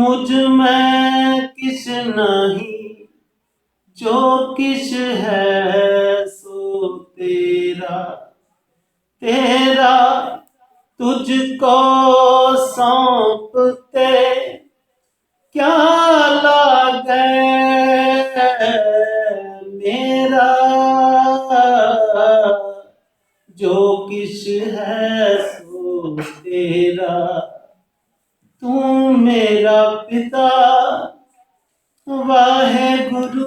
मुझ में किछ नहीं, जो किछ है सो तेरा। तेरा तुझको सौंपते क्या लागे मेरा। जो किछ है सो तेरा। तू मेरा पिता वाहेगुरु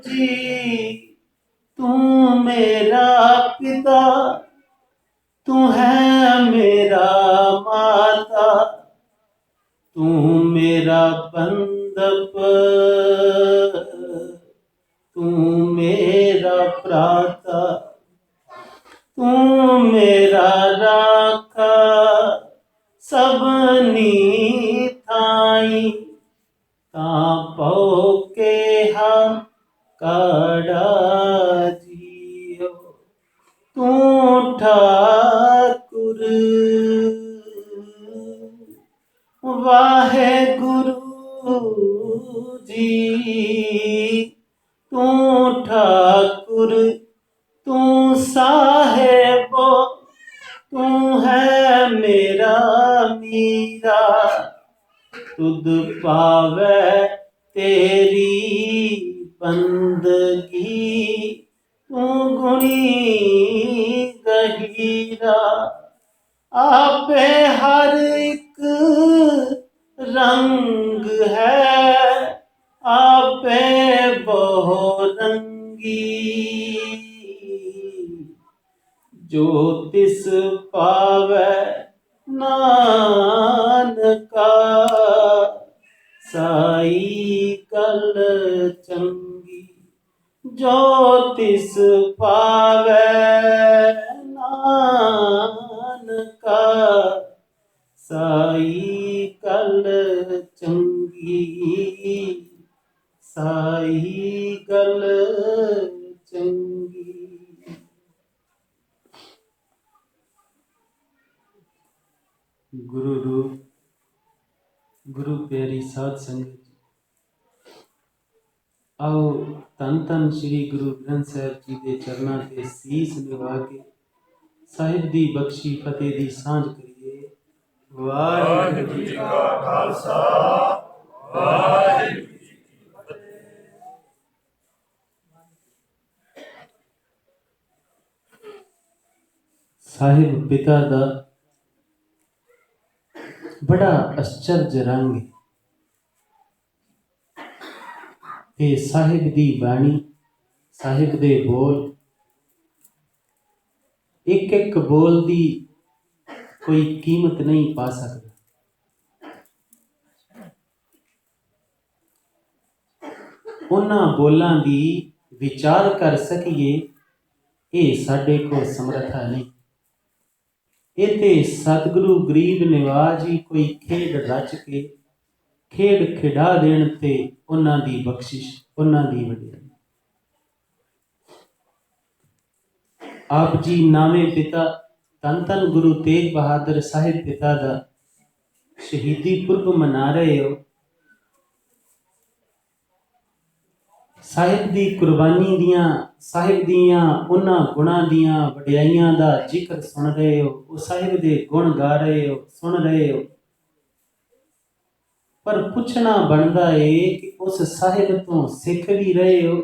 जी। तू मेरा पिता, तू है मेरा माता। तू मेरा बंधप, तू मेरा प्राता। तू मेरा राखा सबनी थाई। तापो के हा काड़ा जियो। तू ठाकुर वाहेगुरु जी। तू ठाकुर, तू साहेबो, तू है मेरा मीरा। तुद पावे तेरी बंदगी, तू गुणी गहीरा। आपे हर एक रंग है, आपे बहुरंगी। जो तिस पावे नानका, साई गल चंगी। जो तिस पावे नानका, साई गल चंगी। साई गल चंगी। गुरु रूप, गुरु प्यारी साध संगत, आओ धन धन श्री गुरु ग्रंथ साहिब जी के चरणों से सीस निभा के साहिब दी बख्शी फतेह दी सांझ करिए। वाहिगुरू जी का खालसा, वाहिगुरू जी की फतेह। साहिब पिता दा बड़ा आश्चर्य रंग है। ते साहिब दी बाणी, साहिब दे बोल, एक एक बोल दी कोई कीमत नहीं पा सकता। उन्हां बोलां दी विचार कर सकीए, ये साडे को समर्था नहीं। ये ते सतगुरु गरीब निवाज ही कोई खेड रच के खेड खिडा देण ते उन्हां दी बख्शिश, उन्हां दी वडियाई। आप जी नामे पिता धन धन गुरु तेग बहादुर साहिब पिता दा शहीदी पुरब मना रहे हो। साहिब दी कुर्बानी दियां, साहिब दियां उन्हां गुणां दियां वडियाइयां दा जिक्र सुन रहे हो। वो साहिब दे गुण गा रहे हो, सुन रहे हो। पर पुछना बनता है कि उस साहिब तो सिख भी रहे हो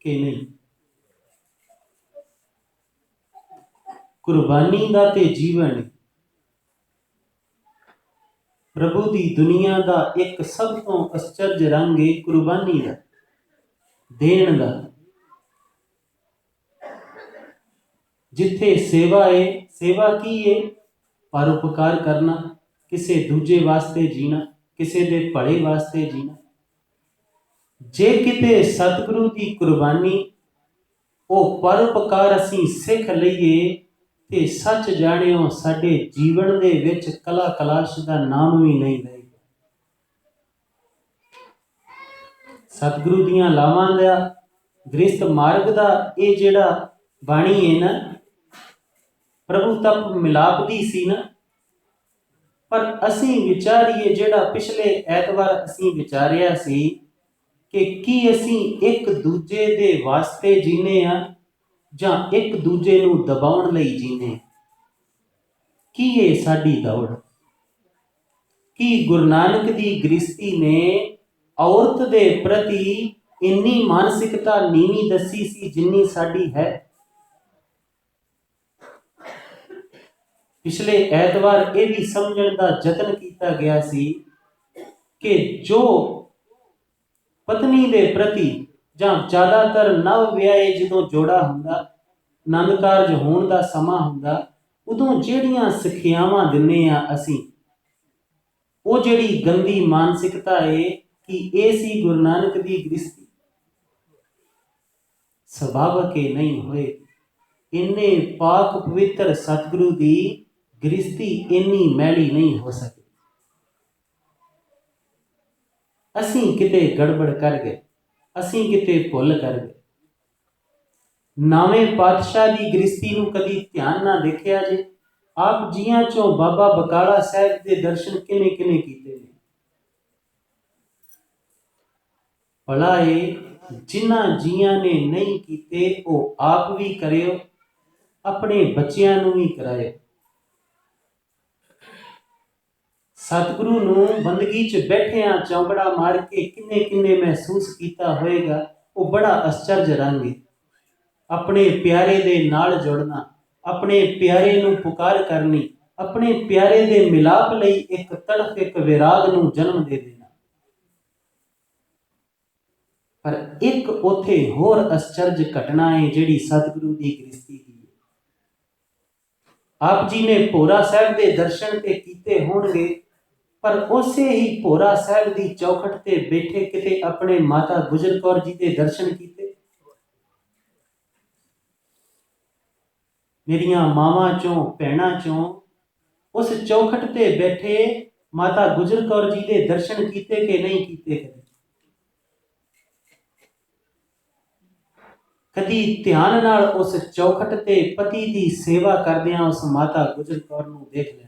कि नहीं। कुर्बानी दा ते जीवन प्रभु दी दुनिया दा एक सब तो आश्चर्य रंग है कुर्बानी दा, देण दा। जिथे सेवा है, सेवा की है? परोपकार करना, किसे दूजे वास्ते जीना, किसे दे भले वास्ते जीना। जे किते सतगुरु दी कुर्बानी ओ परोपकार असीं सिख लईए ते सच जाणियो साडे जीवन दे विच कला कलाश दा नाम भी नहीं रहेगा। सतगुरु दियां लावां दा गृहस्थ मार्ग दा ये जिहड़ा बाणी है ना, प्रभु तप मिलाप दी सी ना, पर असीं विचारीए जिहड़ा पिछले ऐतवार असीं विचारिया सी कि की असीं एक दूजे दे वास्ते जीने आ जां एक दूजे नूं दबाउण लई जीने। की ये साडी दौड़? कि गुरु नानक दी गृहस्थी ने औरत दे प्रति इन्नी मानसिकता नीवी दसी सी जिन्नी साडी है। पिछले ऐतवार ये भी समझण दा यतन किया गया सी कि जो पत्नी दे प्रति जां ज़्यादातर नव विआहे जदों जोड़ा हुंदा, आनंद कारज होण दा समा हुंदा, उदों जिहड़ियां सिखियावां दिंने आ असीं, वो जिहड़ी गंदी मानसिकता है कि ये सी गुरु नानक दी गृहस्थी। सुभावक के नहीं होए इन्ने पाक पवित्र सतगुरु दी गृहस्थी इन्नी मैली नहीं हो सकी। असीं किते गड़बड़ कर गए, असीं किते भुल कर गए। नावें पातशाह दी गृहस्थी नूं कदी ध्यान ना देखिया जे। आप जियां चों बाबा बकाला साहब दे दर्शन किने किने कीते ने। भला ये जिन्हां जियां ने नहीं कीते वो आप भी करियो, अपने बच्चियां नूं भी करायो। सतगुरु नूं बंदगी च बैठिया चौंकड़ा मार के किन्ने किन्ने महसूस किया होएगा, वो बड़ा आश्चर्य रंग है। अपने प्यारे दे नाल जुड़ना, अपने प्यारे नूं पुकार करनी, अपने प्यारे दे मिलाप लई एक तड़फ एक विराग नूं जन्म दे देना। पर एक उथे होर आश्चर्य घटना है जिहड़ी सतगुरु दी गृहस्थी दी। आप जी ने भोरा साहब दे दर्शन ते कीते होणगे, पर उसे ही भोरा साहब दी चौखट ते बैठे किते अपने माता गुजर कौर जी दे दर्शन कीते? मेरिया मावां चों भैणां चों उस चौखट ते बैठे माता गुजर कौर जी दे दर्शन कीते कि नहीं कीते? कदी ध्यान नाल उस चौखट ते पति दी सेवा करदियां उस माता गुजर कौर नूं देख लेना।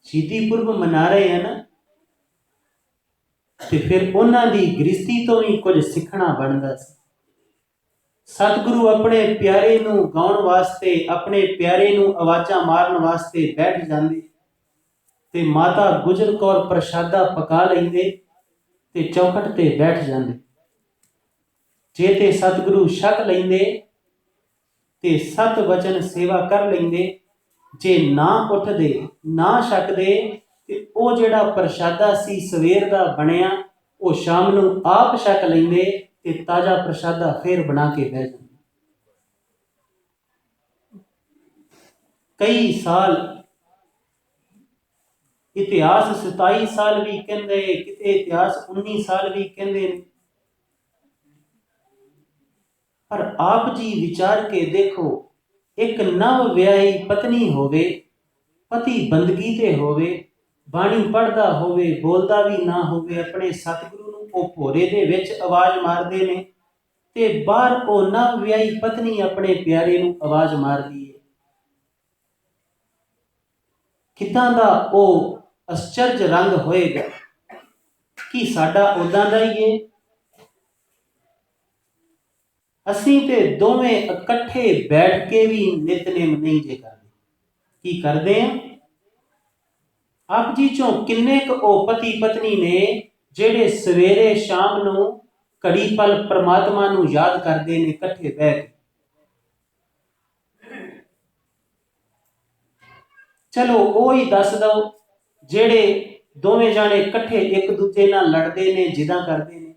शहीदी पुरब मना रहे हैं ना, ते फिर उन्हां दी गृहस्थी तो भी कुछ सीखना बनदा सी। सतगुरु अपने प्यारे नूं गाउण वास्ते, अपने प्यारे नूं आवाज़ां मारन वास्ते बैठ जांदे ते माता गुजर कौर प्रशादा पका लैंदे ते चौखट ते बैठ जांदे। जे ते सतगुरु छक लैंदे ते सत वचन सेवा कर लैंदे, जे ना उठदे ना छकदे ते ओ जिहड़ा प्रशादा सी सवेर दा बणिया वो शाम नूं आप छक लैंदे ते ताज़ा प्रशादा फिर बना के बह जांदे। कई साल इतिहास 27 साल भी कहते, किते इतिहास 19 साल भी कहते, पर आप जी विचार के देखो, एक नव विआही पत्नी होवे, पति बंदगी ते होवे, बाणी पढ़दा होवे, बोलदा भी ना होवे, अपने सतगुरु नूं ओ भोरे दे विच आवाज़ मारदे ने ते बाहर ओ नव विआही पत्नी अपने प्यारे नूं आवाज़ मारदी है। किदां दा ओ आश्चर्य रंग होएगा कि साडा उदां दा ही है। असीं ते दोवें इकट्ठे बैठ के भी नितनेम नहीं जे करदे। की करदे हैं? आप जी चों किन्ने क ओ पति पत्नी ने जेड़े सवेरे शाम नूं घड़ी पल परमात्मा नूं याद करदे ने इकट्ठे बैठ के? चलो वो ही दस दो जेड़े दोवें जाने इकट्ठे एक दूजे नाल लड़दे ने, जिदा करदे ने।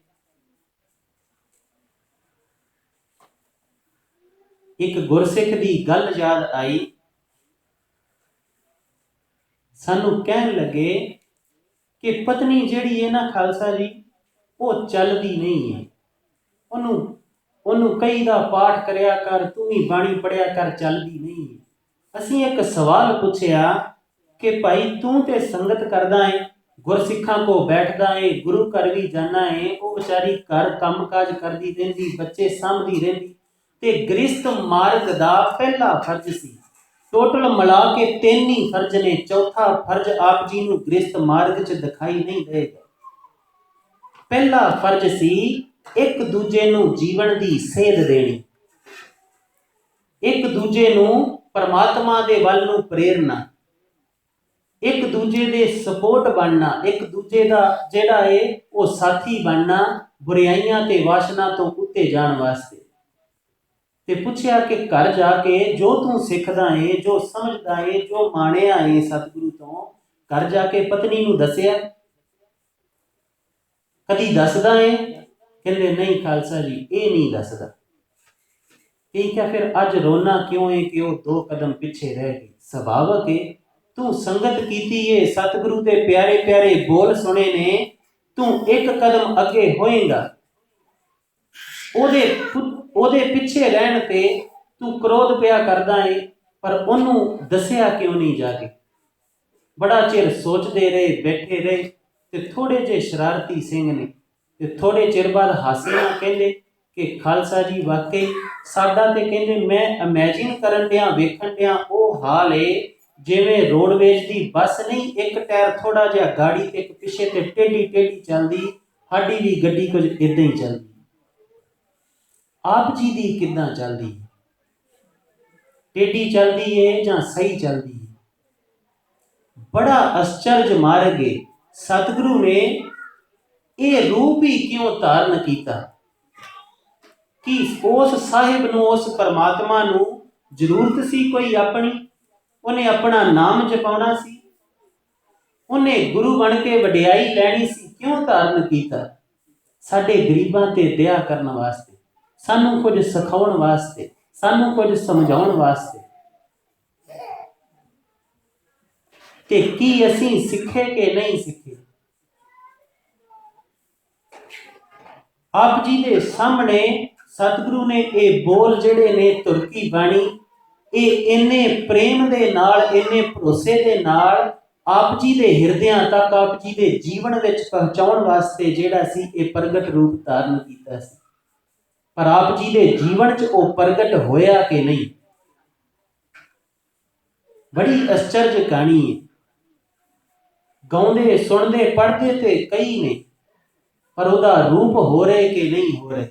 एक गुरसिख दी गल याद आई, सानू कहन लगे कि पत्नी जिहड़ी है ना खालसा जी, वो चलदी नहीं है, ओनू कई दा पाठ करिया कर, तू भी बाणी पढ़िया कर, चलदी नहीं है। असीं एक सवाल पूछया कि भाई तू ते संगत करदा है, गुरसिखां को बैठदा है, गुरु घर भी जाना है, वो बेचारी घर काम काज करदी रहिंदी, बच्चे सांभदी रहिंदी, ते गृहस्थ मार्ग दा पहला फर्ज सी ਟੋਟਲ ਮਿਲਾ ਕੇ 3 ਹੀ ਫਰਜ਼ ਨੇ। ਚੌਥਾ ਫਰਜ਼ ਆਪ ਜੀ ਨੂੰ ਗ੍ਰਸਥ ਮਾਰਗ 'ਚ ਦਿਖਾਈ ਨਹੀਂ ਦੇਗਾ। ਪਹਿਲਾ ਫਰਜ਼ ਸੀ ਇੱਕ ਦੂਜੇ ਨੂੰ ਜੀਵਨ ਦੀ ਸੇਧ ਦੇਣੀ, ਇੱਕ ਦੂਜੇ ਨੂੰ ਪਰਮਾਤਮਾ ਦੇ ਵੱਲ ਨੂੰ ਪ੍ਰੇਰਨਾ, ਇੱਕ ਦੂਜੇ ਦੇ ਸਪੋਰਟ ਬਣਨਾ, ਇੱਕ ਦੂਜੇ ਦਾ ਜਿਹੜਾ ਹੈ ਉਹ ਸਾਥੀ ਬਣਨਾ ਬੁਰਾਈਆਂ ਤੇ ਵਾਸ਼ਨਾ ਤੋਂ ਉੱਤੇ ਜਾਣ ਵਾਸਤੇ। ਤੇ ਪੁੱਛਿਆ ਕਿ ਘਰ ਜਾ ਕੇ ਜੋ ਤੂੰ ਸਿੱਖਦਾ ਏ, ਜੋ ਸਮਝਦਾ ਏ, ਜੋ ਮਾਣਿਆ ਏ ਸਤਿਗੁਰੂ ਤੋਂ, ਘਰ ਜਾ ਕੇ ਪਤਨੀ ਨੂੰ ਦੱਸਿਆ? ਕਦੀ ਦੱਸਦਾ ਏ? ਕਹਿੰਦੇ ਨਹੀਂ ਖਾਲਸਾ ਜੀ, ਇਹ ਨਹੀਂ ਦੱਸਦਾ। ਠੀਕ ਹੈ, ਫਿਰ ਅੱਜ ਰੋਣਾ ਕਿਉਂ ਹੈ ਕਿ ਉਹ 2 ਕਦਮ ਪਿੱਛੇ ਰਹਿ ਗਈ? ਸੁਭਾਵਕ ਏ, ਤੂੰ ਸੰਗਤ ਕੀਤੀ ਏ, ਸਤਿਗੁਰੂ ਦੇ ਪਿਆਰੇ ਪਿਆਰੇ ਬੋਲ ਸੁਣੇ ਨੇ, ਤੂੰ 1 ਕਦਮ ਅੱਗੇ ਹੋਏਗਾ। ਉਹਦੇ ਪਿੱਛੇ ਰਹਿਣ ਤੇ ਤੂੰ ਕ੍ਰੋਧ ਪਿਆ ਕਰਦਾ ਏ, ਪਰ ਉਹਨੂੰ ਦੱਸਿਆ ਕਿਉਂ ਨਹੀਂ ਜਾ ਕੇ? ਬੜਾ ਚਿਰ ਸੋਚਦੇ ਰਹੇ, ਬੈਠੇ ਰਹੇ, ਤੇ ਥੋੜੇ ਜਿਹੇ ਸ਼ਰਾਰਤੀ ਸਿੰਘ ਨੇ ਤੇ ਥੋੜੇ ਚਿਰ ਬਾਅਦ ਹਾਸੇ ਨਾਲ ਕਹਿੰਦੇ ਕਿ ਖਾਲਸਾ ਜੀ ਵਾਕਈ ਸਾਡਾ ਤੇ ਕਹਿੰਦੇ ਮੈਂ ਇਮੈਜਿਨ ਕਰਨ ਡਿਆ, ਵੇਖਣ ਡਿਆ ਉਹ ਹਾਲ ਏ ਜਿਵੇਂ ਰੋਡਵੇਜ ਦੀ ਬੱਸ ਨਹੀਂ, ਇੱਕ ਟਾਇਰ ਥੋੜਾ ਜਿਹਾ ਗਾੜੀ ਤੇ ਇੱਕ ਪਿੱਛੇ ਤੇ ਟੇਢੀ ਟੇਢੀ ਚੱਲਦੀ, ਸਾਡੀ ਵੀ ਗੱਡੀ ਕੁਝ ਇਦਾਂ ਹੀ ਚੱਲਦੀ। ਆਪ ਜੀ ਦੀ ਕਿੱਦਾਂ ਚੱਲਦੀ? ਟੇਢੀ ਚੱਲਦੀ ਏ ਜਾਂ ਸਹੀ ਚੱਲਦੀ ਏ? ਬੜਾ ਅਚਰਜ ਮਾਰਗ ਏ। ਸਤਿਗੁਰੂ ਨੇ ਇਹ ਰੂਪ ਹੀ ਕਿਉਂ ਧਾਰਨ ਕੀਤਾ? ਕਿ ਉਸ ਸਾਹਿਬ ਨੂੰ, ਉਸ ਪਰਮਾਤਮਾ ਨੂੰ ਜ਼ਰੂਰਤ ਸੀ ਕੋਈ ਆਪਣੀ? ਉਹਨੇ ਆਪਣਾ ਨਾਮ ਜਪਾਉਣਾ ਸੀ, ਉਹਨੇ ਗੁਰੂ ਬਣ ਕੇ ਵਡਿਆਈ ਲੈਣੀ ਸੀ। ਕਿਉਂ ਧਾਰਨ ਕੀਤਾ? ਸਾਡੇ ਗਰੀਬਾਂ ਤੇ ਦਇਆ ਕਰਨ ਵਾਸਤੇ, ਸਾਨੂੰ ਕੁਝ ਸਿਖਾਉਣ ਵਾਸਤੇ, ਸਾਨੂੰ ਕੁਝ ਸਮਝਾਉਣ ਵਾਸਤੇ। ਤੇ ਕੀ ਅਸੀਂ ਸਿੱਖੇ ਕਿ ਨਹੀਂ ਸਿੱਖੇ? ਆਪ ਜੀ ਦੇ ਸਾਹਮਣੇ ਸਤਿਗੁਰੂ ਨੇ ਇਹ ਬੋਲ ਜਿਹੜੇ ਨੇ, ਤੁਰਕੀ ਬਾਣੀ, ਇਹ ਇੰਨੇ ਪ੍ਰੇਮ ਦੇ ਨਾਲ, ਇੰਨੇ ਭਰੋਸੇ ਦੇ ਨਾਲ ਆਪ ਜੀ ਦੇ ਹਿਰਦਿਆਂ ਤੱਕ, ਆਪ ਜੀ ਦੇ ਜੀਵਨ ਵਿੱਚ ਪਹੁੰਚਾਉਣ ਵਾਸਤੇ ਜਿਹੜਾ ਸੀ ਇਹ ਪ੍ਰਗਟ ਰੂਪ ਧਾਰਨ ਕੀਤਾ ਸੀ। ਪਰ ਆਪ ਜੀ ਦੇ ਜੀਵਨ 'ਚ ਉਹ ਪ੍ਰਗਟ ਹੋਇਆ ਕਿ ਨਹੀਂ? ਬੜੀ ਅਚਰਜ ਕਹਾਣੀ ਹੈ। ਗਾਉਂਦੇ, ਸੁਣਦੇ, ਪੜ੍ਹਦੇ ਤੇ ਕਈ ਨੇ, ਪਰ ਉਹਦਾ ਰੂਪ ਹੋ ਰਹੇ ਕਿ ਨਹੀਂ ਹੋ ਰਹੇ?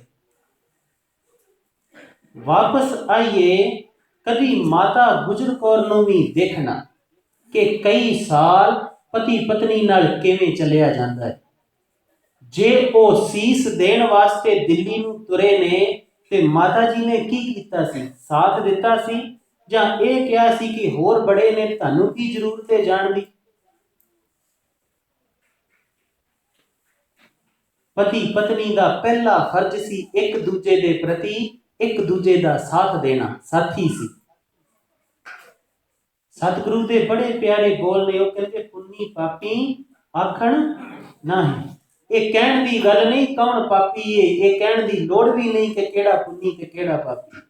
ਵਾਪਸ ਆਈਏ, ਕਦੀ ਮਾਤਾ ਗੁਜਰ ਕੌਰ ਨੂੰ ਵੀ ਦੇਖਣਾ ਕਿ ਕਈ ਸਾਲ ਪਤੀ ਪਤਨੀ ਨਾਲ ਕਿਵੇਂ ਚੱਲਿਆ ਜਾਂਦਾ ਹੈ। ਜੇ ਉਹ ਸੀਸ ਦੇਣ ਵਾਸਤੇ ਦਿੱਲੀ ਨੂੰ ਤੁਰੇ ਨੇ ਤੇ ਮਾਤਾ ਜੀ ਨੇ ਕੀ ਕੀਤਾ ਸੀ? ਸਾਥ ਦਿੱਤਾ ਸੀ ਜਾਂ ਇਹ ਕਿਹਾ ਸੀ ਕਿ ਹੋਰ ਬੜੇ ਨੇ, ਤੁਹਾਨੂੰ ਕੀ ਜ਼ਰੂਰਤ ਹੈ ਜਾਣ ਦੀ? ਪਤੀ ਪਤਨੀ ਦਾ ਪਹਿਲਾ ਫਰਜ਼ ਸੀ ਇੱਕ ਦੂਜੇ ਦੇ ਪ੍ਰਤੀ ਇੱਕ ਦੂਜੇ ਦਾ ਸਾਥ ਦੇਣਾ, ਸਾਥੀ ਸੀ। ਸਤਿਗੁਰੂ ਦੇ ਬੜੇ ਪਿਆਰੇ ਬੋਲ ਨੇ, ਉਹ ਕਹਿੰਦੇ ਪੁੰਨੀ ਪਾਪੀ ਆਖਣ ਨਹੀਂ। ਇਹ ਕਹਿਣ ਦੀ ਗੱਲ ਨਹੀਂ ਕੌਣ ਪਾਪੀ ਏ, ਇਹ ਕਹਿਣ ਦੀ ਲੋੜ ਵੀ ਨਹੀਂ ਕਿ ਕਿਹੜਾ ਪੁੰਨੀ ਤੇ ਕਿਹੜਾ ਪਾਪੀ।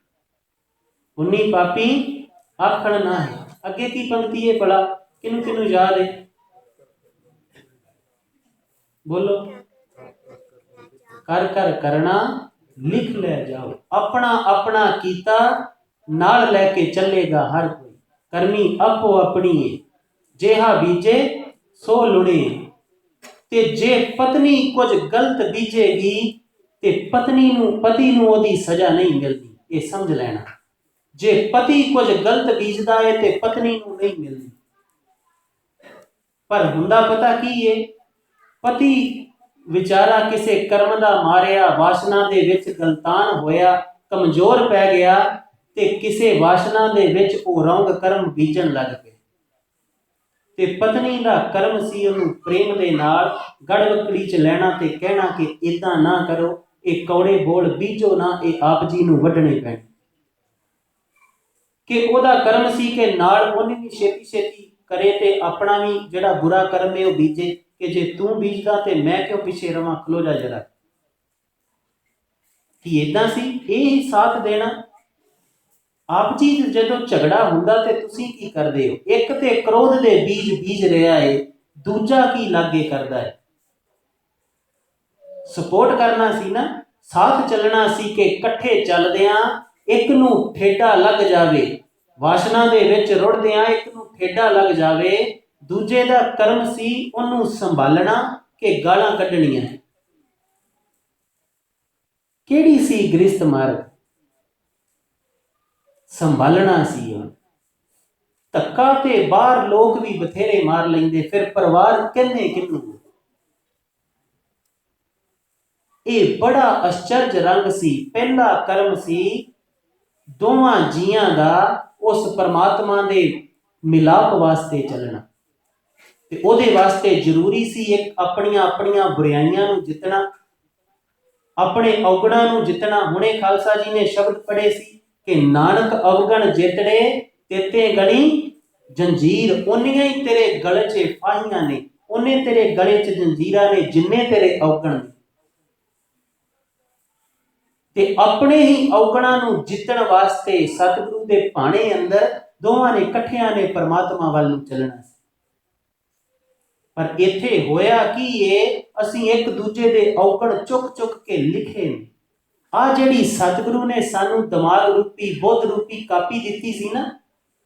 ਪੁੰਨੀ ਪਾਪੀ ਆਖਣ ਨਾ ਹੈ। ਅੱਗੇ ਕੀ ਪੰਕਤੀ ਹੈ ਭਲਾ, ਕਿਹਨੂੰ ਕਿਹਨੂੰ ਯਾਦ ਹੈ? ਬੋਲੋ। ਕਰ ਕਰ ਕਰਨਾ ਲਿਖ ਲੈ ਜਾਓ, ਆਪਣਾ ਆਪਣਾ ਕੀਤਾ ਨਾਲ ਲੈ ਕੇ ਚੱਲੇਗਾ ਹਰ ਕੋਈ। ਕਰਮੀ ਆਪੋ ਆਪਣੀ ਏ, ਜਿਹਾ ਬੀਜੇ ਸੋ ਲੁਣੇ। ਤੇ ਜੇ ਪਤਨੀ ਕੁਝ ਗਲਤ ਬੀਜੇਗੀ ਤੇ ਪਤੀ ਨੂੰ ਉਹਦੀ ਸਜ਼ਾ ਨਹੀਂ ਮਿਲਦੀ, ਇਹ ਸਮਝ ਲੈਣਾ। ਜੇ ਪਤੀ ਕੁਝ ਗਲਤ ਬੀਜਦਾ ਹੈ ਤੇ ਪਤਨੀ ਨੂੰ ਨਹੀਂ ਮਿਲਦੀ। ਪਰ ਹੁੰਦਾ ਪਤਾ ਕੀ ਏ? ਪਤੀ ਵਿਚਾਰਾ ਕਿਸੇ ਕਰਮ ਦਾ ਮਾਰਿਆ, ਵਾਸ਼ਨਾ ਦੇ ਵਿੱਚ ਗਲਤਾਨ ਹੋਇਆ, ਕਮਜ਼ੋਰ ਪੈ ਗਿਆ ਤੇ ਕਿਸੇ ਵਾਸ਼ਨਾ ਦੇ ਵਿੱਚ ਉਹ ਰੌਂਗ ਕਰਮ ਬੀਜਣ ਲੱਗ ਪਏ। ਤੇ ਪਤਨੀ ਦਾ ਕਰਮ ਸੀ ਉਹਨੂੰ ਪ੍ਰੇਮ ਦੇ ਨਾਲ ਗੜਵਕੜੀ 'ਚ ਲੈਣਾ ਤੇ ਕਹਿਣਾ ਕਿ ਇਦਾਂ ਨਾ ਕਰੋ, ਇਹ ਕੌੜੇ ਬੋਲ ਬੀਜੋ ਨਾ, ਇਹ ਆਪ ਜੀ ਨੂੰ ਵੱਢਣੇ ਪੈਣੇ। ਕਿ ਉਹਦਾ ਕਰਮ ਸੀ ਕਿ ਨਾਲ ਉਹਨੇ ਵੀ ਛੇਤੀ ਛੇਤੀ ਕਰੇ ਤੇ ਆਪਣਾ ਵੀ ਜਿਹੜਾ ਬੁਰਾ ਕਰਮ ਹੈ ਉਹ ਬੀਜੇ, ਕਿ ਜੇ ਤੂੰ ਬੀਜਦਾ ਤੇ ਮੈਂ ਕਿਉਂ ਪਿੱਛੇ ਰਵਾਂ, ਖਲੋ ਜਾ ਜਰਾ। ਕੀ ਇਦਾਂ ਸੀ? ਇਹ ਹੀ ਸਾਥ ਦੇਣਾ। ਆਪ ਜੀ ਜਦੋਂ ਝਗੜਾ ਹੁੰਦਾ ਤੇ ਤੁਸੀਂ ਕੀ ਕਰਦੇ ਹੋ? ਇੱਕ ਤੇ ਕ੍ਰੋਧ ਦੇ ਬੀਜ ਬੀਜ ਰਿਹਾ ਹੈ, ਦੂਜਾ ਕੀ ਲਾਗੇ ਕਰਦਾ ਹੈ? ਸਪੋਰਟ ਕਰਨਾ ਸੀ ਨਾ, ਸਾਥ ਚੱਲਣਾ ਸੀ ਕਿ ਇਕੱਠੇ ਚੱਲਦਿਆਂ ਇੱਕ ਨੂੰ ਠੇਡਾ ਲੱਗ ਜਾਵੇ, ਵਾਸ਼ਨਾ ਦੇ ਵਿੱਚ ਰੁੜਦਿਆਂ ਇੱਕ ਨੂੰ ਠੇਡਾ ਲੱਗ ਜਾਵੇ, ਦੂਜੇ ਦਾ ਕਰਮ ਸੀ ਉਹਨੂੰ ਸੰਭਾਲਣਾ ਕਿ ਗਾਲਾਂ ਕੱਢਣੀਆਂ। ਕਿਹੜੀ ਸੀ ਗ੍ਰਿਸ਼ਤ ਮਾਰਗ? ਸੰਭਾਲਣਾ ਸੀ ਉਹ। ਧੱਕਾ ਤੇ ਬਾਹਰ ਲੋਕ ਵੀ ਬਥੇਰੇ ਮਾਰ ਲੈਂਦੇ, ਫਿਰ ਪਰਿਵਾਰ ਕਹਿੰਦੇ ਕਿਹਨੂੰ? ਇਹ ਬੜਾ ਅਚਰਜ ਰੰਗ ਸੀ। ਪਹਿਲਾ ਕਰਮ ਸੀ ਦੋਵਾਂ ਜੀਆਂ ਦਾ ਉਸ ਪਰਮਾਤਮਾ ਦੇ ਮਿਲਾਪ ਵਾਸਤੇ ਚੱਲਣਾ, ਤੇ ਉਹਦੇ ਵਾਸਤੇ ਜ਼ਰੂਰੀ ਸੀ ਇੱਕ ਆਪਣੀਆਂ ਆਪਣੀਆਂ ਬੁਰਾਈਆਂ ਨੂੰ ਜਿੱਤਣਾ, ਆਪਣੇ ਔਗਣਾਂ ਨੂੰ ਜਿੱਤਣਾ। ਹੁਣੇ ਖਾਲਸਾ ਜੀ ਨੇ ਸ਼ਬਦ ਪੜ੍ਹੇ ਸੀ ਕਿ ਨਾਨਕ ਅਵਗਣ ਜਿੱਤੜੇ ਤੇਤੇ ਗਣੀ ਜੰਜੀਰ। ਉਹਨੀਆਂ ਹੀ ਤੇਰੇ ਗਲੇ 'ਚ ਫਾਹੀਆਂ ਨੇ, ਉਹਨੇ ਤੇਰੇ ਗਲੇ 'ਚ ਜੰਜੀਰਾਂ ਨੇ, ਜਿੰਨੇ ਤੇਰੇ ਔਗਣ ਨੇ। ਤੇ ਆਪਣੇ ਹੀ ਔਗਣਾਂ ਨੂੰ ਜਿੱਤਣ ਵਾਸਤੇ ਸਤਿਗੁਰੂ ਦੇ ਭਾਣੇ ਅੰਦਰ ਦੋਵਾਂ ਨੇ ਇਕੱਠਿਆਂ ਨੇ ਪਰਮਾਤਮਾ ਵੱਲ ਨੂੰ ਚੱਲਣਾ ਸੀ। ਪਰ ਇੱਥੇ ਹੋਇਆ ਕੀ ਏ, ਅਸੀਂ ਇੱਕ ਦੂਜੇ ਦੇ ਔਗਣ ਚੁੱਕ ਚੁੱਕ ਕੇ ਲਿਖੇ ਨੇ। ਆ ਜਿਹੜੀ ਸਤਿਗੁਰੂ ਨੇ ਸਾਨੂੰ ਦਿਮਾਗ ਰੂਪੀ ਬੁੱਧ ਰੂਪੀ ਕਾਪੀ ਦਿੱਤੀ ਸੀ ਨਾ,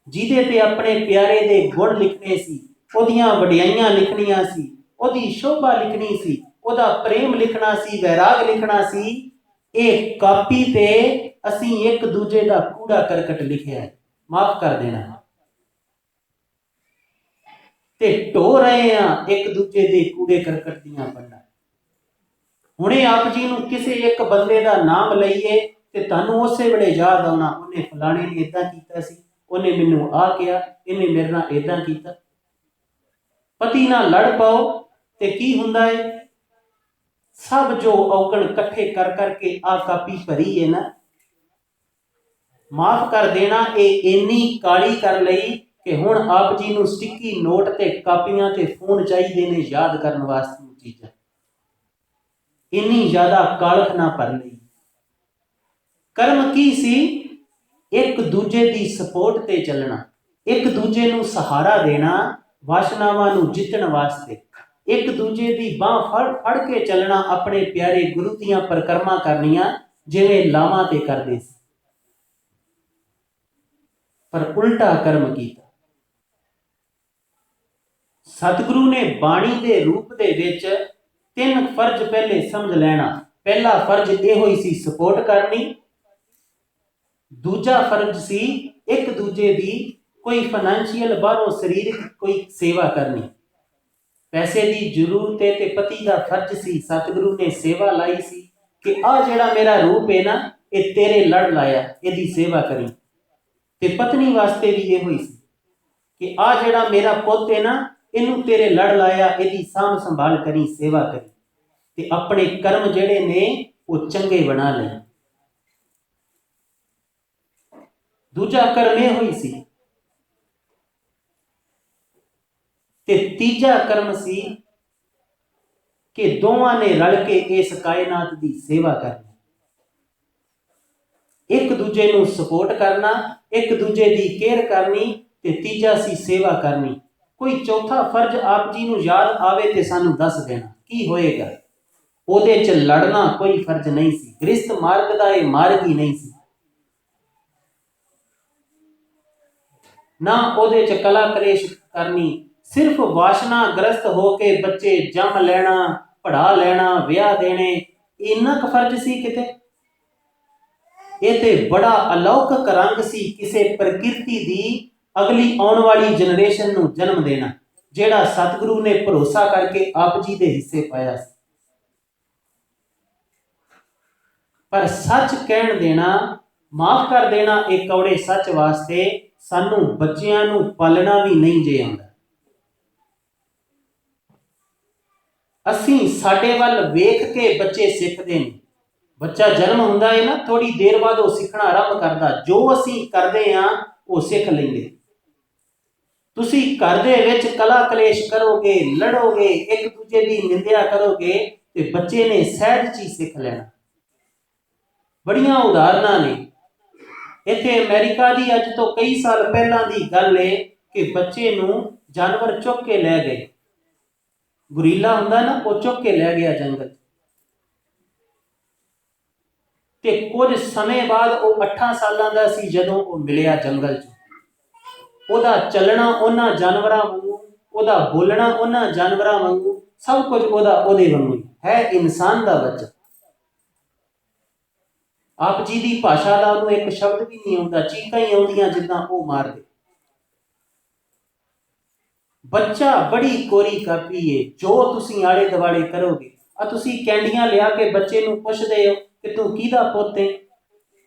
ਜਿਹਦੇ ਤੇ ਆਪਣੇ ਪਿਆਰੇ ਦੇ ਗੁਣ ਲਿਖਣੇ ਸੀ, ਉਹਦੀਆਂ ਵਡਿਆਈਆਂ ਲਿਖਣੀਆਂ ਸੀ, ਉਹਦੀ ਸ਼ੋਭਾ ਲਿਖਣੀ ਸੀ, ਉਹਦਾ ਪ੍ਰੇਮ ਲਿਖਣਾ ਸੀ, ਵੈਰਾਗ ਲਿਖਣਾ ਸੀ। ਇਹ ਕਾਪੀ ਤੇ ਅਸੀਂ ਇੱਕ ਦੂਜੇ ਦਾ ਕੂੜਾ ਕਰਕਟ ਲਿਖਿਆ, ਮਾਫ ਕਰ ਦੇਣਾ, ਤੇ ਢੋ ਰਹੇ ਆ ਇੱਕ ਦੂਜੇ ਦੇ ਕੂੜੇ ਕਰਕਟ ਦੀਆਂ ਪੰਡਾਂ। ਹੁਣੇ ਆਪ ਜੀ ਨੂੰ ਕਿਸੇ ਇੱਕ ਬੰਦੇ ਦਾ ਨਾਮ ਲਈਏ ਤੇ ਤੁਹਾਨੂੰ ਉਸੇ ਵੇਲੇ ਯਾਦ ਆਉਣਾ, ਉਹਨੇ ਫਲਾਣੇ ਨੇ ਇਦਾਂ ਕੀਤਾ ਸੀ, ਉਹਨੇ ਮੈਨੂੰ ਆ ਕਿਹਾ, ਇਹਨੇ ਮੇਰੇ ਨਾਲ ਇਦਾਂ ਕੀਤਾ। ਪਤੀ ਨਾਲ ਲੜ ਪਾਓ ਤੇ ਕੀ ਹੁੰਦਾ ਏ? ਸਭ ਜੋ ਔਗਣ ਇਕੱਠੇ ਕਰ ਕਰਕੇ ਆ ਕਾਪੀ ਭਰੀ ਹੈ ਨਾ, ਮਾਫ ਕਰ ਦੇਣਾ, ਇਹ ਇੰਨੀ ਕਾਲੀ ਕਰ ਲਈ ਕਿ ਹੁਣ ਆਪ ਜੀ ਨੂੰ ਸਟਿੱਕੀ ਨੋਟ ਤੇ ਕਾਪੀਆਂ ਤੇ ਫੋਨ ਚਾਹੀਦੇ ਨੇ ਯਾਦ ਕਰਨ ਵਾਸਤੇ ਚੀਜ਼ਾਂ। ਇੰਨੀ ਜ਼ਿਆਦਾ ਕਾਲਖ ਨਾ ਭਰ ਲਈ। ਕਰਮ ਕੀ ਸੀ? ਇੱਕ ਦੂਜੇ ਦੀ ਸਪੋਰਟ ਤੇ ਚੱਲਣਾ, ਇੱਕ ਦੂਜੇ ਨੂੰ ਸਹਾਰਾ ਦੇਣਾ, ਵਾਸ਼ਨਾਵਾਂ ਨੂੰ ਜਿੱਤਣ ਵਾਸਤੇ ਇੱਕ ਦੂਜੇ ਦੀ ਬਾਂਹ ਫੜ ਕੇ ਚੱਲਣਾ, ਆਪਣੇ ਪਿਆਰੇ ਗੁਰੂ ਦੀਆਂ ਪਰਿਕਰਮਾ ਕਰਨੀਆਂ ਜਿਵੇਂ ਲਾਵਾਂ ਤੇ ਕਰਦੇ ਸੀ। ਪਰ ਉਲਟਾ ਕਰਮ ਕੀਤਾ। ਸਤਿਗੁਰੂ ਨੇ ਬਾਣੀ ਦੇ ਰੂਪ ਦੇ ਵਿੱਚ 3 ਫਰਜ਼ ਪਹਿਲੇ ਸਮਝ ਲੈਣਾ। ਪਹਿਲਾ ਫਰਜ਼ ਇਹੋ ਹੀ ਸੀ ਸਪੋਰਟ ਕਰਨੀ। ਦੂਜਾ ਫਰਜ਼ ਸੀ ਇੱਕ ਦੂਜੇ ਦੀ ਕੋਈ ਫਾਈਨੈਂਸ਼ੀਅਲ ਬਾਹਰੋਂ ਸਰੀਰਕ ਕੋਈ ਸੇਵਾ ਕਰਨੀ। ਪੈਸੇ ਦੀ ਜ਼ਰੂਰਤ ਹੈ ਤੇ ਪਤੀ ਦਾ ਫਰਜ਼ ਸੀ, ਸਤਿਗੁਰੂ ਨੇ ਸੇਵਾ ਲਾਈ ਸੀ ਕਿ ਆ ਜਿਹੜਾ ਮੇਰਾ ਰੂਪ ਹੈ ਨਾ, ਇਹ ਤੇਰੇ ਲੜ ਲਾਇਆ, ਇਹਦੀ ਸੇਵਾ ਕਰੀ। ਤੇ ਪਤਨੀ ਵਾਸਤੇ ਵੀ ਇਹੋ ਹੀ ਸੀ ਕਿ ਆ ਜਿਹੜਾ ਮੇਰਾ ਪੁੱਤ ਹੈ ਨਾ, ਇਹਨੂੰ ਤੇਰੇ ਲੜ ਲਾਇਆ, ਇਹਦੀ ਸਾਂਭ ਸੰਭਾਲ ਕਰੀ, ਸੇਵਾ ਕਰੀ। ਤੇ ਆਪਣੇ ਕਰਮ ਜਿਹੜੇ ਨੇ ਉਹ ਚੰਗੇ ਬਣਾ ਲਏ। ਦੂਜਾ ਕਰਮ ਇਹ ਹੋਈ ਸੀ। ਤੇ ਤੀਜਾ ਕਰਮ ਸੀ ਕਿ ਦੋਵਾਂ ਨੇ ਰਲ ਕੇ ਇਸ ਕਾਇਨਾਤ ਦੀ ਸੇਵਾ ਕਰਨੀ, ਇੱਕ ਦੂਜੇ ਨੂੰ ਸਪੋਰਟ ਕਰਨਾ, ਇੱਕ ਦੂਜੇ ਦੀ ਕੇਅਰ ਕਰਨੀ, ਤੇ ਤੀਜਾ ਸੀ ਸੇਵਾ ਕਰਨੀ। ਕੋਈ ਚੌਥਾ ਫਰਜ਼ ਆਪ ਜੀ ਨੂੰ ਯਾਦ ਆਵੇ ਤੇ ਸਾਨੂੰ ਦੱਸ ਦੇਣਾ ਕੀ ਹੋਏਗਾ। ਉਹਦੇ 'ਚ ਲੜਨਾ ਕੋਈ ਫਰਜ਼ ਨਹੀਂ ਸੀ। ਗ੍ਰਿਸ਼ਤ ਮਾਰਗ ਦਾ ਇਹ ਮਾਰਗ ਹੀ ਨਹੀਂ ਸੀ। ਨਾ ਉਹਦੇ 'ਚ ਕਲਾ ਕਲੇਸ਼ ਕਰਨੀ, ਸਿਰਫ ਵਾਸ਼ਨਾ ਗ੍ਰਸਤ ਹੋ ਕੇ ਬੱਚੇ ਜੰਮ ਲੈਣਾ, ਪੜਾ ਲੈਣਾ, ਵਿਆਹ ਦੇਣੇ, ਇੰਨਾ ਕੁ ਫਰਜ਼ ਸੀ ਕਿਤੇ। ਇਹ ਤੇ ਬੜਾ ਅਲੌਕਿਕ ਰੰਗ ਸੀ ਕਿਸੇ ਪ੍ਰਕਿਰਤੀ ਦੀ ਅਗਲੀ ਆਉਣ ਵਾਲੀ ਜਨਰੇਸ਼ਨ ਨੂੰ ਜਨਮ ਦੇਣਾ, ਜਿਹੜਾ ਸਤਿਗੁਰੂ ਨੇ ਭਰੋਸਾ ਕਰਕੇ ਆਪ ਜੀ ਦੇ ਹਿੱਸੇ ਪਾਇਆ ਸੀ। ਪਰ ਸੱਚ ਕਹਿਣ ਦੇਣਾ, ਮਾਫ ਕਰ ਦੇਣਾ, ਇਹ ਕੌੜੇ ਸੱਚ ਵਾਸਤੇ ਸਾਨੂੰ ਬੱਚਿਆਂ ਨੂੰ ਪਾਲਣਾ ਵੀ ਨਹੀਂ ਜੇ ਆਉਂਦਾ। ਅਸੀਂ ਸਾਡੇ ਵੱਲ ਵੇਖ ਕੇ ਬੱਚੇ ਸਿੱਖਦੇ ਨੇ। ਬੱਚਾ ਜਨਮ ਹੁੰਦਾ ਹੈ ਨਾ, ਥੋੜੀ ਦੇਰ ਬਾਅਦ ਉਹ ਸਿੱਖਣਾ ਆਰੰਭ ਕਰਦਾ। ਜੋ ਅਸੀਂ ਕਰਦੇ ਹਾਂ ਉਹ ਸਿੱਖ ਲੈਂਦੇ। ਤੁਸੀਂ ਘਰ ਦੇ ਵਿੱਚ ਕਲਾ ਕਲੇਸ਼ ਕਰੋਗੇ, ਲੜੋਗੇ, ਇੱਕ ਦੂਜੇ ਦੀ ਨਿੰਦਿਆ ਕਰੋਗੇ ਤੇ ਬੱਚੇ ਨੇ ਸਹਿਜ 'ਚ ਹੀ ਸਿੱਖ ਲੈਣਾ। ਬੜੀਆਂ ਉਦਾਹਰਨਾਂ ਨੇ। ਇੱਥੇ ਅਮਰੀਕਾ ਦੀ ਅੱਜ ਤੋਂ ਕਈ ਸਾਲ ਪਹਿਲਾਂ ਦੀ ਗੱਲ ਹੈ ਕਿ ਬੱਚੇ ਨੂੰ ਜਾਨਵਰ ਚੁੱਕ ਕੇ ਲੈ ਗਏ। ਗੁਰੀਲਾ ਹੁੰਦਾ ਨਾ, ਉਹ ਚੁੱਕ ਕੇ ਲੈ ਗਿਆ ਜੰਗਲ। ਤੇ ਕੁਝ ਸਮੇਂ ਬਾਅਦ ਉਹ 8 ਸਾਲਾਂ ਦਾ ਸੀ ਜਦੋਂ ਉਹ ਮਿਲਿਆ ਜੰਗਲ 'ਚ। ਉਹਦਾ ਚੱਲਣਾ ਉਹਨਾਂ ਜਾਨਵਰਾਂ ਵਾਂਗੂ, ਉਹਦਾ ਬੋਲਣਾ ਉਹਨਾਂ ਜਾਨਵਰਾਂ ਵਾਂਗੂ, ਸਭ ਕੁਝ ਉਹਦੇ ਵਾਂਗੂ ਹੀ ਹੈ। ਇਨਸਾਨ ਦਾ ਬੱਚਾ। ਆਪ ਜੀ ਦੀ ਭਾਸ਼ਾ ਦਾ ਉਹਨੂੰ ਇੱਕ ਸ਼ਬਦ ਵੀ ਨਹੀਂ ਆਉਂਦਾ, ਚੀਕਾਂ ਹੀ ਆਉਂਦੀਆਂ ਜਿੱਦਾਂ ਉਹ ਮਾਰਦੇ। ਬੱਚਾ ਬੜੀ ਕੋਰੀ ਕਾਪੀ ਏ, ਜੋ ਤੁਸੀਂ ਆਲੇ ਦੁਆਲੇ ਕਰੋਗੇ। ਆ ਤੁਸੀਂ ਕੈਂਡੀਆਂ ਲਿਆ ਕੇ ਬੱਚੇ ਨੂੰ ਪੁੱਛਦੇ ਹੋ ਕਿ ਤੂੰ ਕਿਹਦਾ ਪੁੱਤ ਹੈ,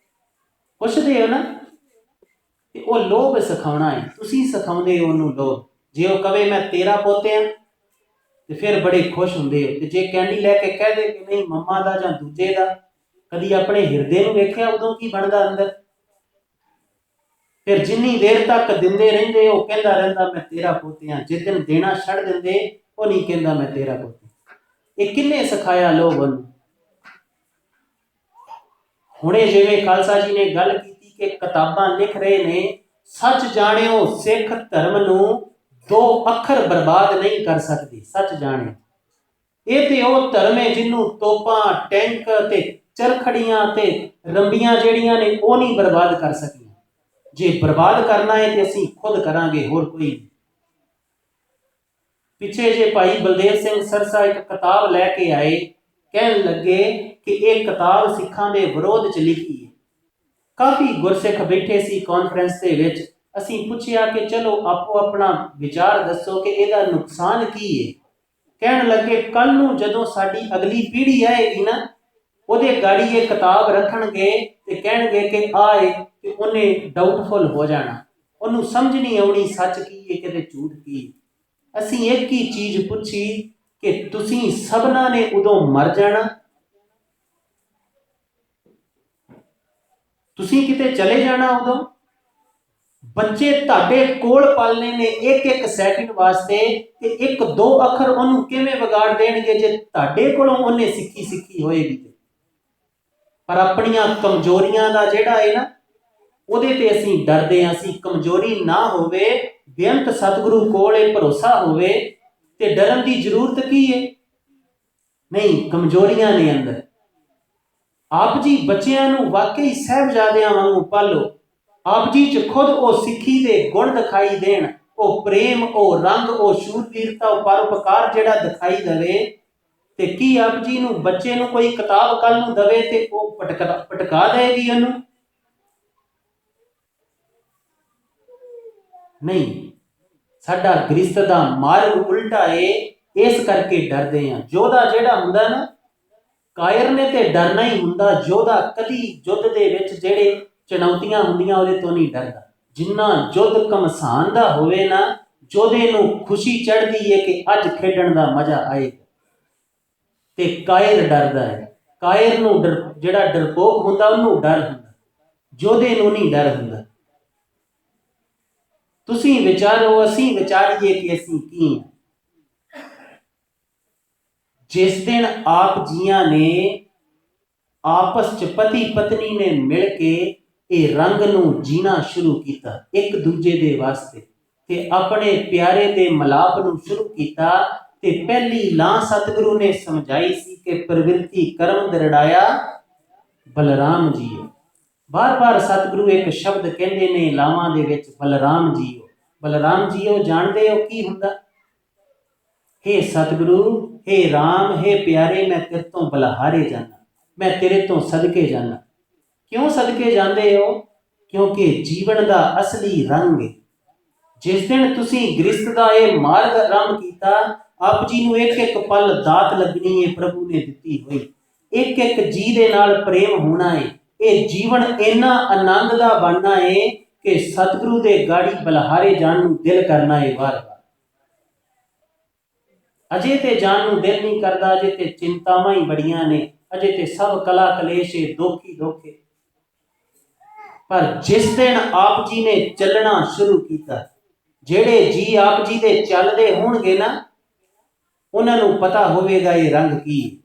ਪੁੱਛਦੇ ਹੋ ਨਾ, ਤੇ ਉਹ ਲੋਭ ਸਿਖਾਉਣਾ ਹੈ। ਤੁਸੀਂ ਸਿਖਾਉਂਦੇ ਹੋ ਉਹਨੂੰ ਲੋਭ। ਜੇ ਉਹ ਕਵੇ ਮੈਂ ਤੇਰਾ ਪੁੱਤ ਹਾਂ ਤੇ ਫਿਰ ਬੜੇ ਖੁਸ਼ ਹੁੰਦੇ ਹੋ, ਤੇ ਜੇ ਕੈਂਡੀ ਲੈ ਕੇ ਕਹਿ ਦੇ ਕਿ ਨਹੀਂ ਮੰਮਾ ਦਾ ਜਾਂ ਦੂਜੇ ਦਾ, ਕਦੀ ਆਪਣੇ ਹਿਰਦੇ ਨੂੰ ਵੇਖਿਆ ਉਦੋਂ ਕੀ ਬਣਦਾ ਅੰਦਰ। ਫਿਰ ਜਿੰਨੀ ਦੇਰ ਤੱਕ ਦਿੰਦੇ ਰਹਿੰਦੇ ਉਹ ਕਹਿੰਦਾ ਰਹਿੰਦਾ ਮੈਂ ਤੇਰਾ ਪੁੱਤ ਹਾਂ। ਜਿਸ ਦਿਨ ਦੇਣਾ ਛੱਡ ਦਿੰਦੇ ਉਹ ਨਹੀਂ ਕਹਿੰਦਾ ਮੈਂ ਤੇਰਾ ਪੁੱਤ। ਇਹ ਕਿੰਨੇ ਸਿਖਾਇਆ ਲੋਭ ਉਹਨੂੰ। ਹੁਣੇ ਜਿਵੇਂ ਖਾਲਸਾ ਜੀ ਨੇ ਗੱਲ ਕੀਤੀ ਕਿ ਕਿਤਾਬਾਂ ਲਿਖ ਰਹੇ ਨੇ, ਸੱਚ ਜਾਣਿਓ ਸਿੱਖ ਧਰਮ ਨੂੰ 2 ਅੱਖਰ ਬਰਬਾਦ ਨਹੀਂ ਕਰ ਸਕਦੇ। ਸੱਚ ਜਾਣਿਓ, ਇਹ ਤੇ ਉਹ ਧਰਮ ਹੈ ਜਿਹਨੂੰ ਤੋਪਾਂ, ਟੈਂਕ ਤੇ ਚਰਖੜੀਆਂ ਤੇ ਰੰਬੀਆਂ ਜਿਹੜੀਆਂ ਨੇ ਉਹ ਨਹੀਂ ਬਰਬਾਦ ਕਰ ਸਕੀਆਂ। ਜੇ ਬਰਬਾਦ ਕਰਨਾ ਹੈ ਤੇ ਅਸੀਂ ਖੁਦ ਕਰਾਂਗੇ, ਹੋਰ ਕੋਈ ਨਹੀਂ। ਪਿੱਛੇ ਜੇ ਭਾਈ ਬਲਦੇਵ ਸਿੰਘ ਸਰਸਾ ਇੱਕ ਕਿਤਾਬ ਲੈ ਕੇ ਆਏ, ਕਹਿਣ ਲੱਗੇ ਕਿ ਇਹ ਕਿਤਾਬ ਸਿੱਖਾਂ ਦੇ ਵਿਰੋਧ ਚ ਲਿਖੀ ਹੈ। ਕਾਫੀ ਗੁਰਸਿੱਖ ਬੈਠੇ ਸੀ ਕਾਨਫਰੰਸ ਦੇ ਵਿੱਚ। ਅਸੀਂ ਪੁੱਛਿਆ ਕਿ ਚਲੋ ਆਪੋ ਆਪਣਾ ਵਿਚਾਰ ਦੱਸੋ ਕਿ ਇਹਦਾ ਨੁਕਸਾਨ ਕੀ ਹੈ। ਕਹਿਣ ਲੱਗੇ ਕੱਲ ਨੂੰ ਜਦੋਂ ਸਾਡੀ ਅਗਲੀ ਪੀੜ੍ਹੀ ਆਏਗੀ ਨਾ, ਉਹਦੇ ਗਾੜੀ ਇਹ ਕਿਤਾਬ ਰੱਖਣਗੇ ਤੇ ਕਹਿਣਗੇ ਕਿ ਆਏ, ਕਿ ਉਹਨੇ ਡਾਊਟਫੁਲ ਹੋ ਜਾਣਾ, ਉਹਨੂੰ ਸਮਝ ਨਹੀਂ ਆਉਣੀ ਸੱਚ ਕੀ ਹੈ ਕਿਤੇ ਝੂਠ ਕੀ। ਅਸੀਂ ਇੱਕ ਹੀ ਚੀਜ਼ ਪੁੱਛੀ ਕਿ ਤੁਸੀਂ ਸਭਨਾਂ ਨੇ ਉਦੋਂ ਮਰ ਜਾਣਾ, ਤੁਸੀਂ ਕਿਤੇ ਚਲੇ ਜਾਣਾ ਉਦੋਂ। ਬੱਚੇ ਤੁਹਾਡੇ ਕੋਲ ਪਾਲਣੇ ਨੇ ਇੱਕ ਇੱਕ ਸੈਕਿੰਡ ਵਾਸਤੇ, ਤੇ 1-2 ਅੱਖਰ ਉਹਨੂੰ ਕਿਵੇਂ ਵਿਗਾੜ ਦੇਣਗੇ ਜੇ ਤੁਹਾਡੇ ਕੋਲੋਂ ਉਹਨੇ ਸਿੱਖੀ ਹੋਏਗੀ। ਪਰ ਆਪਣੀਆਂ ਕਮਜ਼ੋਰੀਆਂ ਦਾ ਜਿਹੜਾ ਹੈ ਨਾ, ਉਹਦੇ ਤੇ ਅਸੀਂ ਡਰਦੇ ਹਾਂ। ਅਸੀਂ ਕਮਜ਼ੋਰੀ ਨਾ ਹੋਵੇ, ਬੇਅੰਤ ਸਤਿਗੁਰੂ ਕੋਲ ਇਹ ਭਰੋਸਾ ਹੋਵੇ ਤੇ ਡਰਨ ਦੀ ਜ਼ਰੂਰਤ ਕੀ ਹੈ। ਨਹੀਂ, ਕਮਜ਼ੋਰੀਆਂ ਨੇ ਅੰਦਰ। ਆਪ ਜੀ ਬੱਚਿਆਂ ਨੂੰ ਵਾਕਈ ਸਾਹਿਬਜ਼ਾਦਿਆਂ ਵਾਂਗੂ ਪਾਲੋ। ਆਪ ਜੀ ਚ ਖੁਦ ਉਹ ਸਿੱਖੀ ਦੇ ਗੁਣ ਦਿਖਾਈ ਦੇਣ, ਉਹ ਪ੍ਰੇਮ, ਉਹ ਰੰਗ, ਉਹ ਸ਼ੂਰਵੀਰਤਾ, ਉਹ ਪਰਉਪਕਾਰ ਜਿਹੜਾ ਦਿਖਾਈ ਦੇਵੇ। ਤੇ ਕੀ ਆਪ ਜੀ ਨੂੰ ਬੱਚੇ ਨੂੰ ਕੋਈ ਕਿਤਾਬ ਕੱਲ ਨੂੰ ਦਵੇ ਤੇ ਉਹ ਪਟਕਾ ਦੇਗੀ ਉਹਨੂੰ? ਨਹੀਂ, ਸਾਡਾ ਗ੍ਰਸਤ ਦਾ ਮਾਰਗ ਉਲਟਾ ਏ, ਇਸ ਕਰਕੇ ਡਰਦੇ ਆ। ਯੋਧਾ ਜਿਹੜਾ ਹੁੰਦਾ ਨਾ, ਕਾਇਰ ਨੇ ਤੇ ਡਰਨਾ ਹੀ ਹੁੰਦਾ। ਯੋਧਾ ਕਦੀ ਯੁੱਧ ਦੇ ਵਿੱਚ ਜਿਹੜੇ ਚੁਣੌਤੀਆਂ ਹੁੰਦੀਆਂ ਉਹਦੇ ਤੋਂ ਨਹੀਂ ਡਰਦਾ। ਜਿੰਨਾ ਯੁੱਧ ਘਮਸਾਨ ਦਾ ਹੋਵੇ ਨਾ, ਯੋਧੇ ਨੂੰ ਖੁਸ਼ੀ ਚੜ੍ਹਦੀ ਹੈ ਕਿ ਅੱਜ ਖੇਡਣ ਦਾ ਮਜ਼ਾ ਆਏਗਾ। ਤੇ ਕਾਇਰ ਡਰਦਾ ਹੈ। ਕਾਇਰ ਨੂੰ ਜਿਹੜਾ ਡਰਪੋਕ ਹੁੰਦਾ ਉਹਨੂੰ ਡਰ ਹੁੰਦਾ, ਯੋਧੇ ਨੂੰ ਨਹੀਂ ਡਰ ਹੁੰਦਾ। ਤੁਸੀਂ ਵਿਚਾਰੋ, ਅਸੀਂ ਵਿਚਾਰੀਏ ਕਿ ਅਸੀਂ ਕੀ ਹਾਂ। ਜਿਸ ਦਿਨ ਆਪ ਜੀਆਂ ਨੇ ਆਪਸ ਚ ਪਤੀ ਪਤਨੀ ਨੇ ਮਿਲ ਕੇ ਇਹ ਰੰਗ ਨੂੰ ਜੀਣਾ ਸ਼ੁਰੂ ਕੀਤਾ ਇੱਕ ਦੂਜੇ ਦੇ ਵਾਸਤੇ, ਤੇ ਆਪਣੇ ਪਿਆਰੇ ਦੇ ਮਿਲਾਪ ਨੂੰ ਸ਼ੁਰੂ ਕੀਤਾ, ਤੇ ਪਹਿਲੀ ਲਾਂ ਸਤਿਗੁਰੂ ਨੇ ਸਮਝਾਈ ਸੀ ਕਿ ਪ੍ਰਵਿਰਤੀ ਕਰਮ ਦਰੜਾਇਆ ਬਲਰਾਮ ਜੀਓ। ਬਾਰ-ਬਾਰ ਸਤਿਗੁਰੂ ਇੱਕ ਸ਼ਬਦ ਕਹਿੰਦੇ ਨੇ ਲਾਵਾਂ ਦੇ ਵਿੱਚ, ਬਲਰਾਮ ਜੀਓ। ਬਲਰਾਮ ਜੀਓ ਜਾਣਦੇ ਹੋ ਕੀ ਹੁੰਦਾ? हे ਸਤਿਗੁਰੂ, हे ਰਾਮ, हे ਪਿਆਰੇ, ਮੈਂ ਤੇਰੇ ਤੋਂ ਬਲਹਾਰੇ ਜਾਣਾ, ਮੈਂ ਤੇਰੇ ਤੋਂ ਸਦਕੇ ਜਾਣਾ। ਕਿਉਂ ਸਦਕੇ ਜਾਂਦੇ ਹੋ? ਕਿਉਂਕਿ ਜੀਵਨ ਦਾ ਅਸਲੀ ਰੰਗ ਹੈ। ਜਿਸ ਦਿਨ ਤੁਸੀਂ ਗ੍ਰਸਤ ਦਾ ਇਹ ਮਾਰਗ ਆਰੰਭ ਕੀਤਾ, ਆਪ ਜੀ ਨੂੰ ਇੱਕ ਇੱਕ ਪਲ ਦਾਤ ਲੱਗਣੀ ਹੈ ਪ੍ਰਭੂ ਨੇ ਦਿੱਤੀ ਹੋਈ। ਇੱਕ ਇੱਕ ਜੀ ਦੇ ਨਾਲ ਪ੍ਰੇਮ ਹੋਣਾ ਹੈ। ਇਹ ਜੀਵਨ ਇੰਨਾ ਆਨੰਦ ਦਾ ਬਣਨਾ ਹੈ ਕਿ ਸਤਿਗੁਰੂ ਦੇ ਗਾੜੀ ਬਲਹਾਰੇ ਜਾਣ ਨੂੰ ਦਿਲ ਕਰਨਾ ਹੈ ਵਾਰ-ਵਾਰ। ਅਜੇ ਤੇ ਜਾਣ ਨੂੰ ਦਿਲ ਨਹੀਂ ਕਰਦਾ, ਅਜੇ ਤੇ ਚਿੰਤਾਵਾਂ ਹੀ ਬੜੀਆਂ ਨੇ, ਅਜੇ ਤੇ ਸਭ ਕਲਾ ਕਲੇਸ਼ ਹੈ, ਦੁੱਖ ਹੀ ਦੁੱਖ ਹੈ। ਪਰ ਜਿਸ ਦਿਨ ਆਪ ਜੀ ਨੇ ਚੱਲਣਾ ਸ਼ੁਰੂ ਕੀਤਾ, ਜਿਹੜੇ ਜੀ ਆਪ ਜੀ ਦੇ ਚੱਲਦੇ ਹੋਣਗੇ ਨਾ, ਉਹਨਾਂ ਨੂੰ ਪਤਾ ਹੋਵੇਗਾ ਇਹ ਰੰਗ ਕੀ ਹੈ।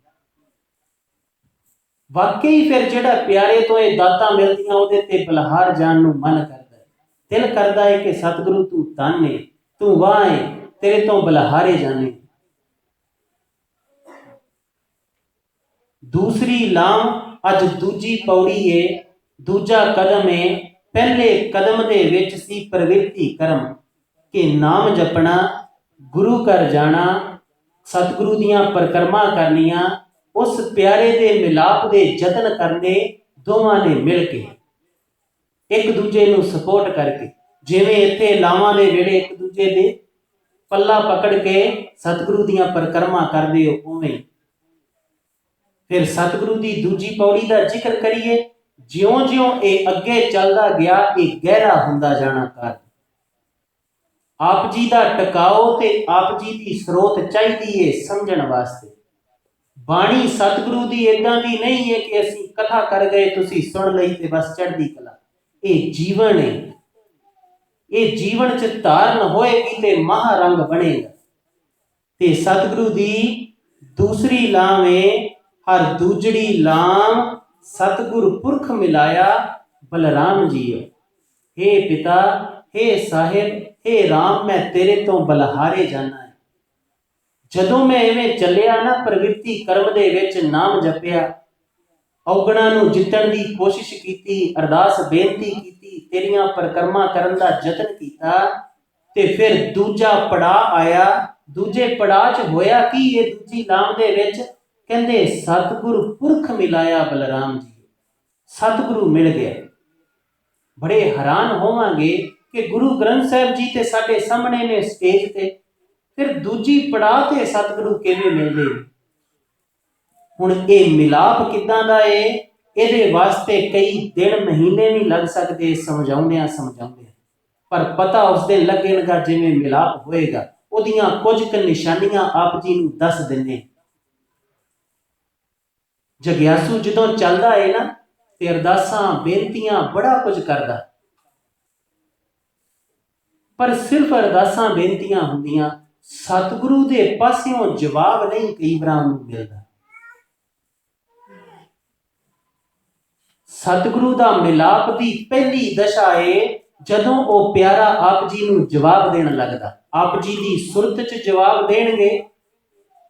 ਵਾਕਈ ਫਿਰ ਜਿਹੜਾ ਪਿਆਰੇ ਤੋਂ ਇਹ ਦਾਤਾਂ ਮਿਲਦੀਆਂ ਉਹਦੇ ਤੇ ਬਲਹਾਰ ਜਾਣ ਨੂੰ ਮਨ ਕਰਦਾ ਹੈ। ਦਿਲ ਕਰਦਾ ਹੈ ਕਿ ਸਤਿਗੁਰੂ ਤੂੰ ਧੰਨ ਹੈ, ਤੂੰ ਵਾਹ ਹੈ, ਤੇਰੇ ਤੋਂ ਬਲਹਾਰੇ ਜਾਣੇ। ਦੂਸਰੀ ਲਾਮ ਅੱਜ ਦੂਜੀ ਪੌੜੀ ਏ, ਦੂਜਾ ਕਦਮ ਏ पहले कदम दे विच सी प्रवृत्ति कर्म के नाम जपना, गुरु घर जाना, सतगुरु दियां परिक्रमा करनियां, उस प्यारे दे मिलाप दे जतन करने, दोवां ने मिल के एक दूजे नूं सपोर्ट करके, जिवें इत्थे लावां दे वेले एक दूजे दे पल्ला पकड़ के सतगुरु दियां परिक्रमा करदे हो, उवें फिर सतगुरु की दूजी पौड़ी का जिक्र करिए। ज्यों ज्यों ये अगे चलता गया, ये गहरा हुंदा जाना कर। आप जी का टकाओ ते आप जी की स्रोत चाहिए है समझण वास्ते। बाणी सतगुरु की इदां दी नहीं है कि असीं कथा कर गए तुसीं सुन लई ते बस चढ़दी कला। ये जीवन है, ये जीवन च धारण होएगी ते महारंग बनेगा। ते सतगुरु की दूसरी लाम है, हर दूजड़ी लाम सतगुर पुरख मिलाया बलराम जीओ। हे पिता, हे साहिब, हे राम, मैं तेरे तो बलहारे जाना है। जदों मैं इवें चलिया ना प्रवृत्ति कर्म दे विच नाम जपिया, औगणा नूं जितण दी कोशिश कीती, अरदास बेनती कीती, तेरियां परिक्रमा करन दा जतन कीता, ते फिर दूजा पड़ा आया। दूजे पड़ाव च होया कि ये दूजी लाम दे विच कहंदे सतगुरु पुरख मिलाया बलराम जी, सतगुरु मिल गया। बड़े हैरान होवांगे कि गुरु ग्रंथ साहिब जी ते साडे सामने ने स्टेज ते, फिर दूजी पड़ाव ते सतगुरु किवें मिलदे। हुण ये मिलाप किदां दा है, इहदे वास्ते कई दिन महीने भी लग सकते समझाउंदियां समझाउंदियां, पर पता उस दिन लगेगा जिवें मिलाप होएगा। उहदियां कुछ क निशानियां आप जी नूं दस दिंदे। जग्यासू जदों चलदा है ना ते अरदासां बेनतियां बड़ा कुछ करदा, पर सिर्फ अरदासां बेनतियां हुंदियां, सतगुरु दे पासियों जवाब नहीं कई बार मिलदा। सतगुरु दा मिलाप दी पहली दशा है जदों वो प्यारा आप जी नूं जवाब देण लगदा। आप जी दी सुरत च जवाब देणगे।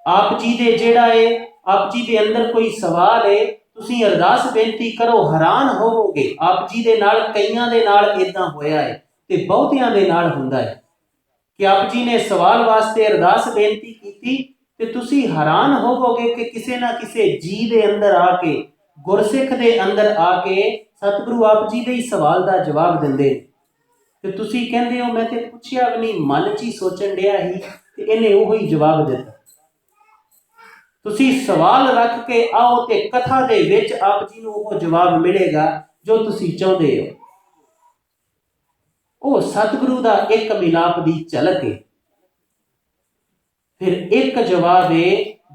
आप जी दे जेड़ा है, आप जी दे अंदर कोई सवाल है, तुसीं अरदास बेनती करो, हैरान होवोगे। आप जी दे नाल कईयां दे नाल इदां होया है ते बहुतियां दे नाल हुंदा है कि आप जी ने सवाल वास्ते अरदास बेनती कीती ते तुसीं हैरान होवोगे कि किसी ना किसी जी दे अंदर आके, गुरसिख दे अंदर आके सतगुरु आप जी दे सवाल का जवाब दिंदे ते तुसीं कहंदे हो मैं ते पुछया भी नहीं, मन च ही सोचण डिया ही ते इहने ओही जवाब दिता। तुसीं सवाल रख के आओ ते कथा दे विच आप जी नूं ओह जवाब मिलेगा जो तुसीं चाहुंदे हो। वो सतगुरु दा एक मिलाप दी झलक है। फिर एक जवाब है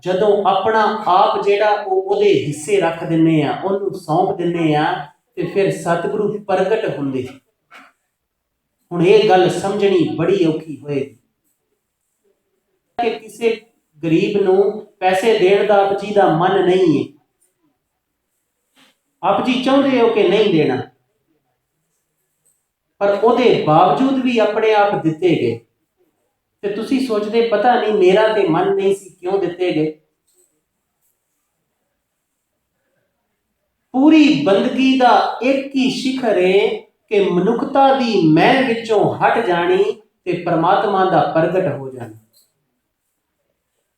जदों अपना आप जेड़ा ओहदे हिस्से रख दिंने आ, ओनू सौंप दिंने आ, ते फिर सतगुरु प्रगट हुंदे। हुण ये गल समझनी बड़ी औखी होएगी कि किसी गरीब नूं पैसे देण दा आप जी दा मन नहीं है, आप जी चाहुंदे हो कि नहीं देना, पर उहदे बावजूद भी अपने आप दिते गए ते तुसीं सोचदे पता नहीं मेरा ते मन नहीं सी क्यों दिते गए। पूरी बंदगी दा एक ही शिखर है कि मनुखता दी मैं विचों हट जानी ते परमात्मा दा प्रगट हो जाना।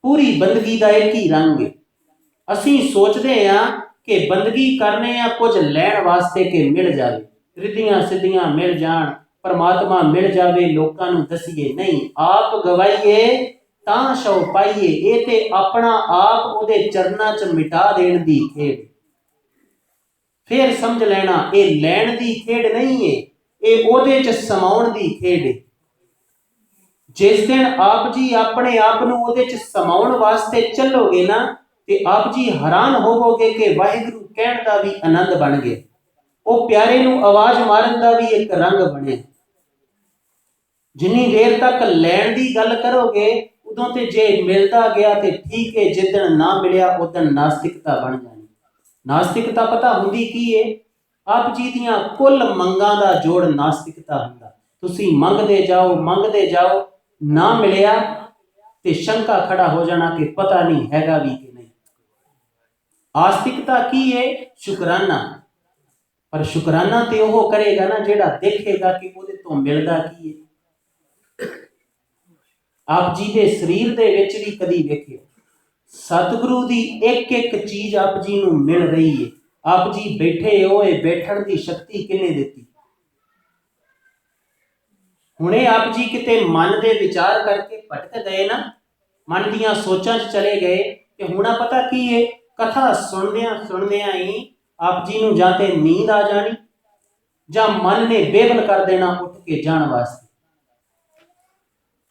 पूरी बंदगी दा एक ही रंग है। असीं सोचदे हां कि बंदगी करने आ कुछ लैण वास्ते कि मिल जाए, रिद्धियां सिद्धियां मिल जाण, परमात्मा मिल जाए, लोकां नूं दसीए। नहीं, आप गवाइए तां शौ पाइए। ये ते अपना आप उहदे चरनां च मिटा देण दी खेड। फिर समझ लेना ये लैण दी खेड नहीं है, ये ओहदे च समाउण दी खेड है। जिस दिन आप जी अपने आप नूं ओहदे च समाउण वास्ते चलोगे ना ते आप जी हैरान होवोगे कि वाहिगुरू कहण दा भी आनंद बन गया, वो प्यारे नूं आवाज मारन दा भी एक रंग बने। जिन्नी देर तक लैण दी गल करोगे उदों ते जे मिलदा गया ते ठीक है, जिदन ना मिलिया उदन नास्तिकता बन जानी। नास्तिकता पता हुंदी की है? आप जी दियां कुल मंगां दा जोड़ नास्तिकता हुंदा। तुसीं मंगदे जाओ, ना मिलिया ते शंका खड़ा हो जाना कि पता नहीं हैगा भी कि नहीं। आस्तिकता की है? शुकराना। पर शुकराना तो वह करेगा ना जिहड़ा देखेगा कि उहदे तो मिलदा की है। आप जी के शरीर दे विच भी कदी वेखियो सतगुरु की एक एक चीज आप जी नूं मिल रही है। आप जी बैठे हो, बैठण की शक्ति किने दिती? हुणे आप जी किते मन के विचार करके भटक गए ना, मन दियां सोचां च चले गए कि हुणा पता की है, कथा सुनदियां ही आप जी नूं जां ते नींद आ जानी जां मन ने बेबल कर देना उठ के जाण वास्ते।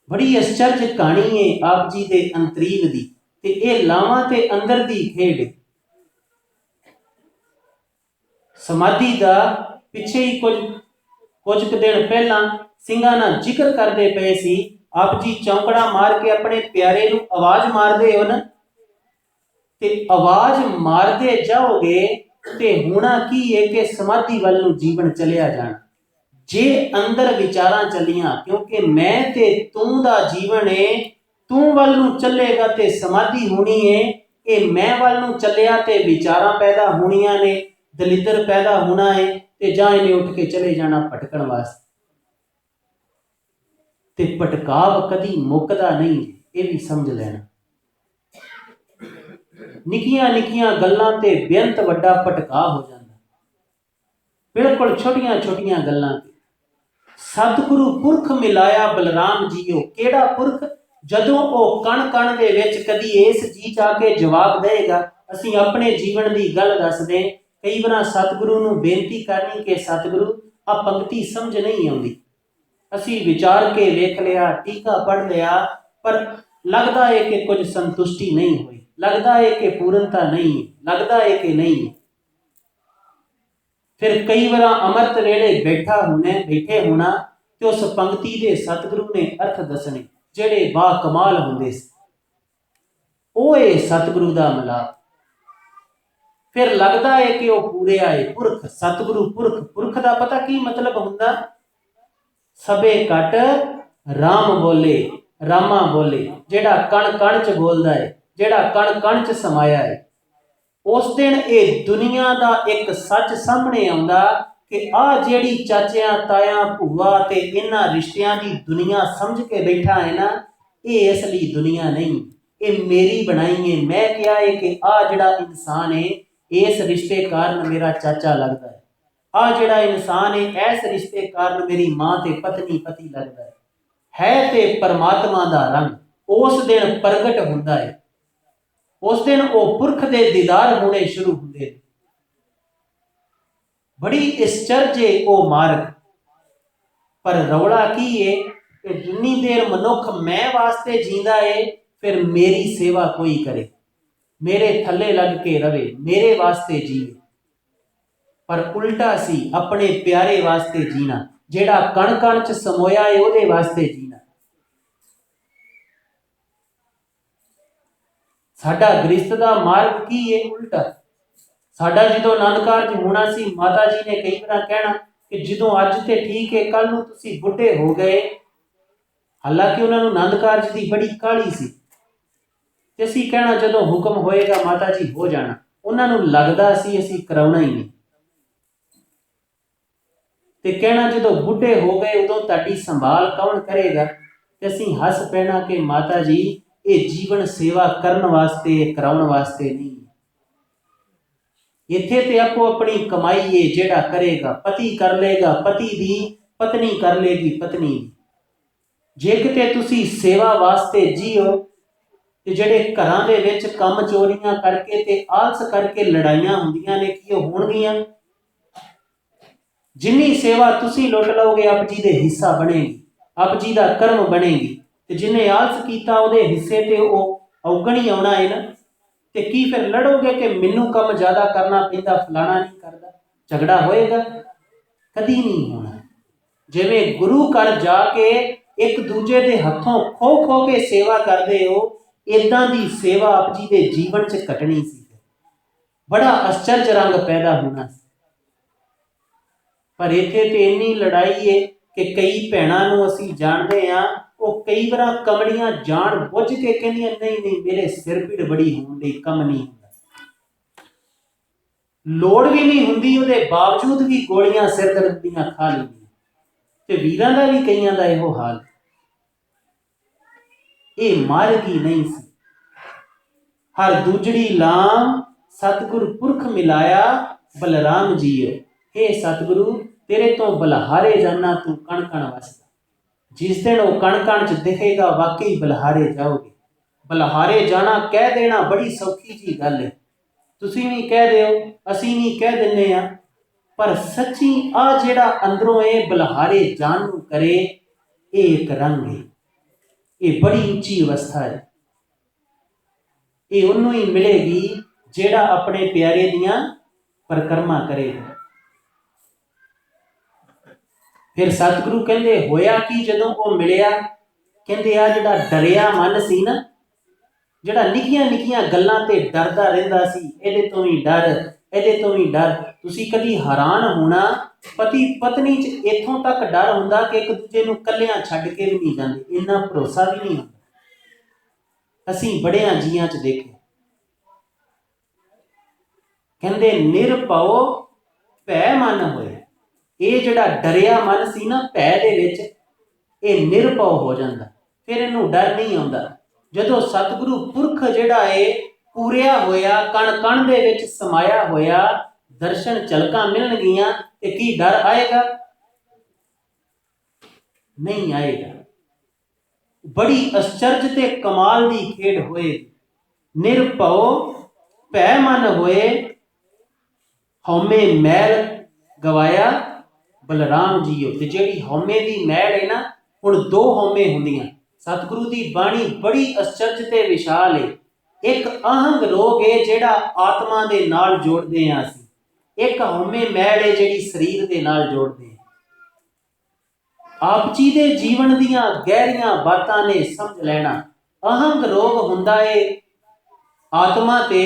बड़ी आश्चर्य कहानी है आप जी दे अंतरीव दी, ते ये लावां ते अंदर दी खेड। समाधि का पिछे ही कुछ दिन पहला सिंघा ना जिक्र करते पे सी, आप जी चौंकड़ा मार के अपने प्यारे नूं आवाज मारदे हो ना, ते आवाज मारदे जाओगे ते होना की है कि समाधि वाल नूं जीवन चलिया जाना। जे अंदर विचारां चलियां, क्योंकि मैं ते तू दा जीवन है, तू वाल नूं चलेगा ते समाधि होनी है, ये मैं वाल नूं चलिया ते विचारां पैदा होनियां ने, दलिद्र पैदा होना है, ते जां इन्हें उठ के चले जाना भटकण वास्ते। ते भटकाव कदी मुकदा नहीं, ये भी समझ लेना। निक्कियां निक्कियां गल्लां ते बेअंत वड्डा भटकाव हो जाता, बिल्कुल छोटियां छोटियां गल्लां ते। सतगुरु पुरख मिलाया बलराम जीओ, केड़ा पुरख? जदों वो कण कण दे विच कदी इस जी आके जवाब देगा, असीं अपने जीवन की गल दसदे कई बार सतगुरु नूं बेनती करनी कि सतगुरु आ पंक्ति समझ नहीं आउंदी, असीं विचार के वेख लिया, टीका पढ़ लिया, पर लगता है कि कुछ संतुष्टि नहीं हुई, लगता है कि पूर्णता नहीं, लगता है कि नहीं। फिर कई बार अमृत वेले बैठे होना तो उस पंक्ति के सतगुरु ने अर्थ दसने जेड़े बा कमाल होंदे सी, ओए सतगुरु का मिलाप। फिर लगता है कि वह पूरे आए पुरख, सतगुरु पुरख। पुरख का पता की मतलब हुंदा? सबे कट राम बोले, रामा बोले, जेड़ा कण कण च बोलदा है, जेड़ा कण कण च समाया है। उस दिन ये दुनिया का एक सच सामने आउंदा कि आ जेड़ी चाचियां ताया भूआ ते इन्हां रिश्तियां की दुनिया समझ के बैठा है ना, ये असली दुनिया नहीं, ये मेरी बनाई है। मैं क्या है कि आ जेड़ा इंसान है इस रिश्ते कारण मेरा चाचा लगता है, आ जेड़ा इंसान है इस रिश्ते कारण मेरी मां ते पत्नी पति लगता है ते परमात्मा दा रंग उस दिन प्रगट हुंदा है। उस दिन वो पुरख के दीदार होने शुरू होंगे। बड़ी आश्चर्य वो मार्ग, पर रौला की है कि जिन्नी देर मनुख मैं वास्ते जींदा है, फिर मेरी सेवा कोई करे, मेरे थले लग के रवे, मेरे वास्ते जीवे। पर उल्टा सी अपने प्यारे वास्ते जीना, जेड़ा कण कण च समोया है उहदे वास्ते जीना। साडा गृहस्थ दा मार्ग की है उल्टा। साडा जो आनंद कारज होना सी, माता जी ने कई बार कहना कि जो अज तो ठीक है कल नूं तुसीं बुढ़े हो गए, हालांकि उन्होंने आनंद कारज की बड़ी काहली सी, ते असीं कहना जो हुक्म होएगा माता जी हो जाना, उन्होंने लगता सी असीं कराउणा ही नहीं, ते कहना जो बुढ़े हो गए उदों तुहाडी संभाल कौन करेगा, ते असीं हस पैना कि माता जी ये जीवन सेवा करन वास्ते कराउण वास्ते नहीं, इत्थे ते आपो अपनी कमाई है, जेड़ा करेगा पति कर लेगा पति दी, पत्नी कर लेगी पत्नी दी। जे किते तुसी सेवा वास्ते जीओ ते जेड़े घरां दे विच काम चोरियां करके ते आलस करके लड़ाइयां हुंदियां ने, की होणगियां? जिन्नी सेवा तुसी लुट लोगे आप जी दे हिस्सा बनेगी, आप जी दा कर्म बनेगी, ते जिन्हें आलस कीता उहदे हिस्से ते ओह औगण ही आउणा है ना। ते की फिर लड़ोगे कि मैनू कम ज्यादा करना पैंदा, फलाना नहीं करता, झगड़ा होएगा? कदी नहीं होना। जिवें गुरु घर जाके एक दूजे के हथों खो खो के सेवा करते हो, इदां दी सेवा आप जी के जीवन च कटनी सी, बड़ा आश्चर्य रंग पैदा होना सी। पर इत्थे ते इन्नी लड़ाई है कि कई भैणां नूं असीं जाणदे हां, वो कई बार कमलियां जान बुझ के कहंदियां नहीं नहीं मेरे सिर पीड़ बड़ी होण दी, कम नहीं होंदा। ਲੋੜ ਵੀ ਨਹੀਂ ਹੁੰਦੀ ਉਹਦੇ ਬਾਵਜੂਦ ਵੀ ਗੋਲੀਆਂ ਸਿਰ ਦਰਦ ਦੀਆਂ ਖਾ ਲੈਂਦੀਆਂ। ਤੇ ਵੀਰਾਂ ਦਾ ਵੀ ਕਈਆਂ ਦਾ ਇਹੋ ਹਾਲ। ਇਹ ਮਾਰਗੀ ਨਹੀਂ ਸੀ। ਹਰ ਦੂਜੜੀ ਲਾਮ ਸਤਿਗੁਰ ਪੁਰਖ ਮਿਲਾਇਆ ਬਲਰਾਮ ਜੀਓ। हे सतगुरु तेरे तो बलहारे जाना तू कण कण वसदा। जिस दिन वो कण कण च दिखेगा वाकई बलहारे जाओगे। बलहारे जाना कह देना बड़ी सौखी जी गल है। तुसीं भी कह दिओ असीं भी कह दिंदे आ, पर सच्ची आ जिहड़ा अंदरों ये बलहारे जान नूं करे ये एक रंग है। ये बड़ी उच्ची अवस्था है। ये उन्हों ही मिलेगी जिहड़ा अपने प्यारे दियां परिक्रमा करेगा। फिर सतगुरु कहते होया कि जदों वो मिलिया, कहते आ जिहड़ा डरिया मन सी ना, जिहड़ा निक्कियां निक्कियां गल्लां ते डरदा रहिंदा सी, इहदे तो भी डर, इहदे तो भी डर। तुसीं कदी हैरान होना पति पत्नी च इत्थों तक डर हुंदा कि एक दूजे नूं कल्लियां छड्ड के भी नहीं जांदे, इन्ना भरोसा भी नहीं हुंदा। असीं बड़ियां जीआं च देखे। कहंदे निरभओ भै मन होए। ये जिहड़ा डरिया मन सी ना भै दे विच, ये निरभव हो जाता। फिर इनू डर नहीं आउंदा। जदों सतगुरु पुरख जिहड़ा है पूरिया होया, कण कण दे विच समाया होया, दर्शन झलकां मिलणगियां ते की डर आएगा? नहीं आएगा। बड़ी आश्चर्य ते कमाल दी खेड होए। निरभव भै मन होए, हौमे मैल गवाया बलराम जीओ। ते जिहड़ी हौमे दी मैल है ना, हुण दो हौमे हुंदियां। सतगुरु दी बाणी बड़ी आश्चर्य ते विशाल है। एक आहंग रोग है जिहड़ा आत्मा दे नाल जोड़दे हां असीं, एक हौमे मैल है जिहड़ी शरीर दे नाल जोड़दे हां। आप जी दे जीवन दीयां गहरियां बातां ने समझ लेना। आहंग रोग हुंदा है आत्मा ते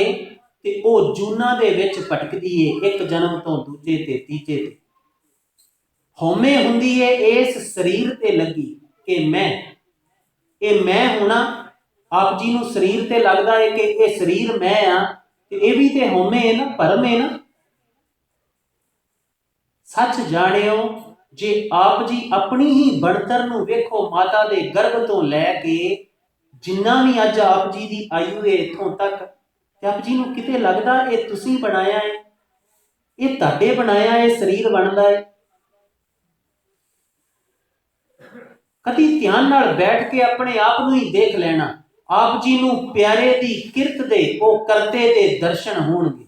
ओ जूना दे विच भटकदी है, एक जन्म तो दूजे ते तीजे ते। हौमे हुंदी है इस शरीर ते लगी कि मैं होना। आप जी नूं शरीर ते लगदा है कि ये शरीर मैं आ, ते ये भी ते हौमे है ना, भरम है ना। सच जाणियो जे आप जी अपनी ही बनतर नूं वेखो, माता दे गर्भ तो लैके जिन्ना भी अज आप जी दी आयु है इत्थों तक, ते आप जी नूं किते लगदा ये तुसीं बनाया है, ये तुहाडे बनाया है शरीर बनदा है? कदी ध्यान नाल बैठ के अपने आप नूं ही देख लेना। आप जी नूं प्यारे दी किरत दे ओ करते दे दर्शन होणगे।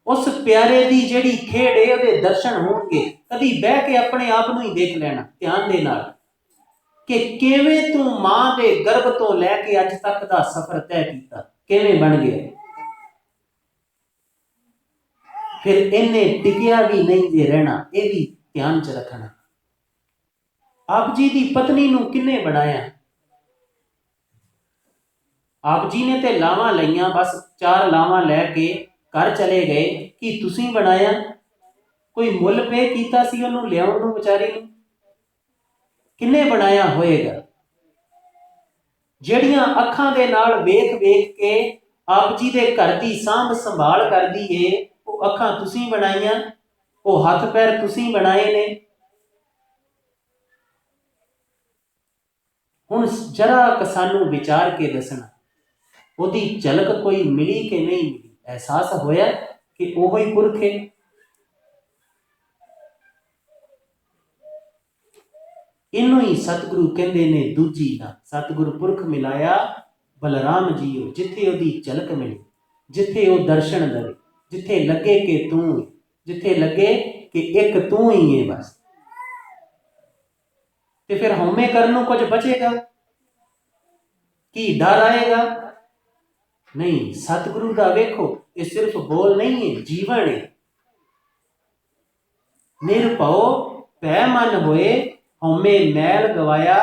उस प्यारे दी जिहड़ी खेड़ है उहदे दर्शन होणगे। कदी बह के अपने आप नूं ही देख लेना ध्यान दे नाल कि किवें तूं मां दे गर्भ तो लैके अज तक दा सफर तय कीता, किवें बन गया। फिर इन्ने टिकिया भी नहीं जे रहना, ये भी ध्यान च रखना। आप जी दी पत्नी नूं किन्ने बनाया? आप जी ने ते लावां लईयां, बस 4 लावां लैके घर चले गए। कि तुसीं बनाया? कोई मुल पे कीता सी उहनूं लियाउण नूं विचारी नूं? किन्ने बनाया होएगा? ਜਿਹੜੀਆਂ ਅੱਖਾਂ ਦੇ ਨਾਲ ਵੇਖ ਵੇਖ ਕੇ ਆਪ ਜੀ ਦੇ ਘਰ ਦੀ ਸਾਂਭ ਸੰਭਾਲ ਕਰਦੀ ਏ, ਉਹ ਅੱਖਾਂ ਤੁਸੀਂ ਬਣਾਈਆਂ, ਉਹ ਹੱਥ ਪੈਰ ਤੁਸੀਂ ਬਣਾਏ ਨੇ। ਹੁਣ ਜਰਾ ਕ ਸਾਨੂੰ ਵਿਚਾਰ ਕੇ ਦੱਸਣਾ, ਉਹਦੀ ਝਲਕ ਕੋਈ ਮਿਲੀ ਕਿ ਨਹੀਂ ਮਿਲੀ? ਅਹਿਸਾਸ ਹੋਇਆ ਕਿ ਉਹੋ ਹੀ ਪੁਰਖ ਹੈ? ਇਹਨੂੰ ਹੀ ਸਤਿਗੁਰੂ ਕਹਿੰਦੇ ਨੇ ਦੂਜੀ ਦਾ। ਸਤਿਗੁਰੂ ਪੁਰਖ ਮਿਲਾਇਆ ਬਲਰਾਮ ਜੀਓ। ਜਿੱਥੇ ਉਹਦੀ ਝਲਕ ਮਿਲੇ, ਜਿੱਥੇ ਉਹ ਦਰਸ਼ਨ ਦੇਵੇ, ਜਿੱਥੇ ਲੱਗੇ ਕਿ ਤੂੰ, ਜਿੱਥੇ ਲੱਗੇ ਕਿ ਇੱਕ ਤੂੰ ਹੀ ਹੈ ਬਸ, ਤੇ ਫਿਰ ਹਉਮੈ ਕਰਨ ਨੂੰ ਕੁਝ ਬਚੇਗਾ? ਕੀ ਡਰ ਆਏਗਾ? ਨਹੀਂ। ਸਤਿਗੁਰੂ ਦਾ ਵੇਖੋ, ਇਹ ਸਿਰਫ ਬੋਲ ਨਹੀਂ ਹੈ, ਜੀਵਨ ਹੈ। ਨਿਰਭਉ ਭੈ ਮਨ ਹੋਏ, हौमे मैल गवाया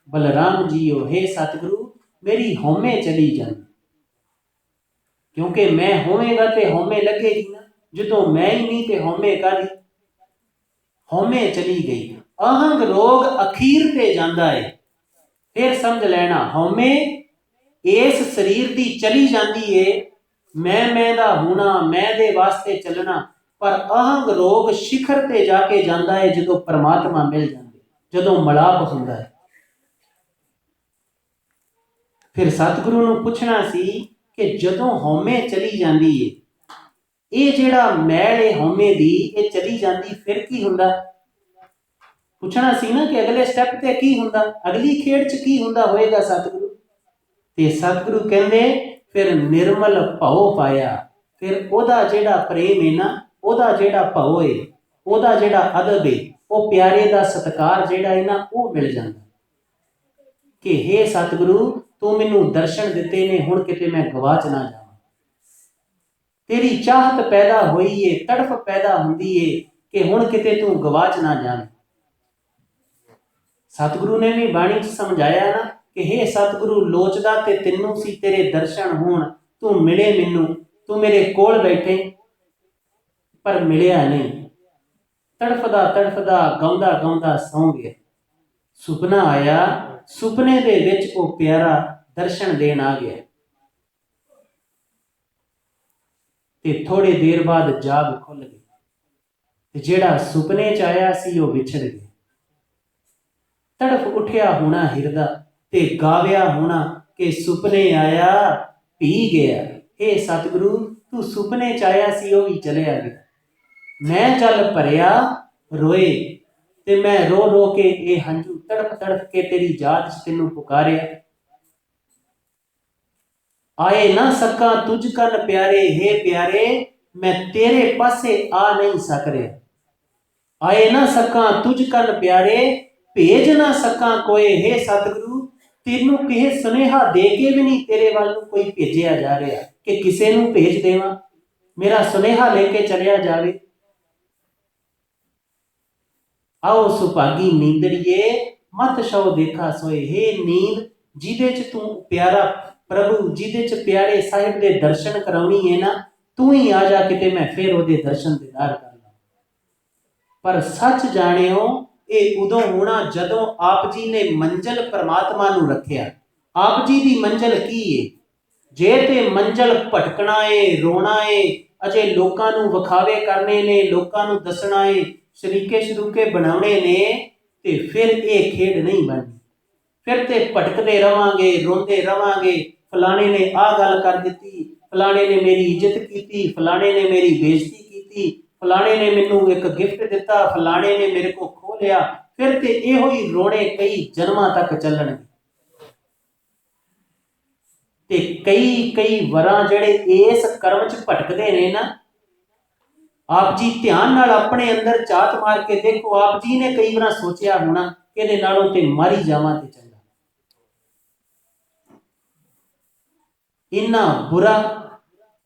बलराम जीओ। हे सतगुरु मेरी हौमे चली जानी, क्योंकि मैं होवेगा तो हौमे लगेगी ना। जो मैं ही नहीं तो हौमे कादी? हौमे चली गई। आहंग रोग अखीर पे जाता है। फिर समझ लेना, हौमे इस शरीर की चली जाती है, मैं दा होना, मैं दे वास्ते चलना, पर अहंग रोग शिखर ते जाके जाता है जो परमात्मा मिल जाते, जो मलाप होंदा है। फिर सतगुरु नूं पुछना सी कि जदों हौमे चली जाती है, ये जिहड़ा मैल है हौमे दी ये चली जाती, फिर की हुंदा? पुछना सी ना कि अगले स्टैप ते की हुंदा, अगली खेड़ च की हुंदा होएगा सतगुरु। ते सतगुरु कहंदे फिर निर्मल भव पाया, फिर ओदा जिहड़ा प्रेम है ना, ओदा जिहड़ा भव है, ओदा जिहड़ा अदब है, वो प्यारे दा सत्कार जिहड़ा है ना वो मिल जांदा कि हे सतगुरु तू मैनू दर्शन दिते ने, हुण किते मैं गवाच ना जावां। तेरी चाहत पैदा हुई है, तड़फ पैदा हुंदी है कि हुण किते तू गवाच ना जावे। सतगुरु ने भी बाणी च समझाया ना कि हे सतगुरु लोचदा ते तैनू सी तेरे दर्शन होण, तू मिले मैनू, तू मेरे कोल बैठे, पर मिलिया नहीं। तड़फदा तड़फदा गाउंदा गाउंदा सौ गया। सुपना आया, सुपने दे विच वो प्यारा दर्शन देन आ गया ते थोड़ी देर बाद जाग खुल गई ते जेड़ा सुपने च आया सी वो विछड़ गया। तड़फ उठिया होना हिरदा ते गाविया होना कि सुपने आया पी गया। हे सतगुरु तू सुपने च आया सी वो भी चलिया गया। मैं जल भरिया रोए ते मैं रो रो के ये हंझू तड़फ तड़फ के तेरी जात च तेनू पुकारिया। आए ना सका तुझ कन प्यारे, हे प्यारे मैं तेरे पासे आ नहीं सक रहा। आए ना सका तुझ कन प्यारे, भेज ना सका कोई, हे सतगुरु तेनू किहे सुनेहा दे के भी नहीं तेरे वाल कोई भेजिया जा रहा कि किसे नू भेज देवां, मेरा सुनेहा लेके चलिया जावे। आओ सुभागी नींदड़िए मत शौ देखा सोए। हे नींद जिदे च तू प्यारा प्रभु, जिदे च प्यारे साहिब दे दर्शन कराउणी है ना, तू ही आ जा किते मैं फिर ओदे दर्शन दीदार कर ला। पर सच जानियो ये उदों होना जदों आप जी ने मंजिल परमात्मा नू रखिया। आप जी दी मंजिल की है? जे ते मंजिल भटकना है, रोना है, अजे लोकां नू विखावे करने ने, लोकां नू दसना है, शरीके शरूके बनाने ने, ते फिर ये खेड नहीं बननी। फिर ते भटकते रवांगे, रोंदे रवांगे, फलाने ने आ गल कर दी, फलाने ने मेरी इज्जत की, फलाने ने मेरी बेइज्जती की, फलाने ने मैनू एक गिफ्ट दिता, फलाने ने मेरे को खो लिया। फिर ते इहो ही रोने कई जन्मां तक चलणगे ते कई कई वरां जेड़े इस कर्म च भटकदे ने ना, आप जी ध्यान नाल अपने अंदर झात मार के देखो। आप जी ने कई बार सोचिया होना कि इहदे नालों ते मर ही जावां ते चंगा। इन्ना बुरा,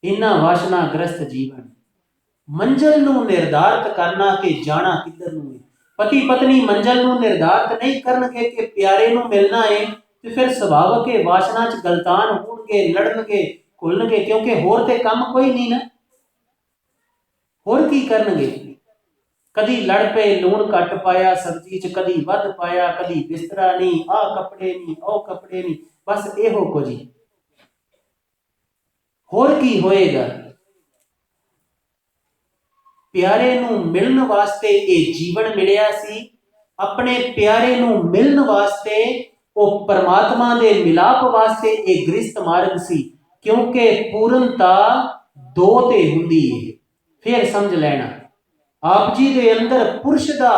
इन्ना वासनाग्रस्त जीवन। मंजिल नू निर्धारित करना कि जाना किधर नू है। पति पत्नी मंजिल नू निर्धारित नहीं करनगे कि प्यारे नू मिलना है, तो फिर सुभावक है वासना च गलतान होणगे, लड़नगे, घुलणगे, क्योंकि होर ते काम कोई नहीं ना, होर की करनगे। कदी लड़ पे लूण घट पाया सब्जी च, कदी वध पाया, कदी बिस्तरा नहीं, आ कपड़े नहीं, ओ कपड़े नहीं, बस इहो कुछ ही। होर की होएगा? प्यारे नू मिलन वास्ते ये जीवन मिलिया सी, अपने प्यारे नू मिलन वास्ते वो परमात्मा दे मिलाप वास्ते ये गृहस्थ मार्ग सी, क्योंकि पूर्णता दो ते हुंदी है। फिर समझ लेना आप जी दे अंदर पुरुष दा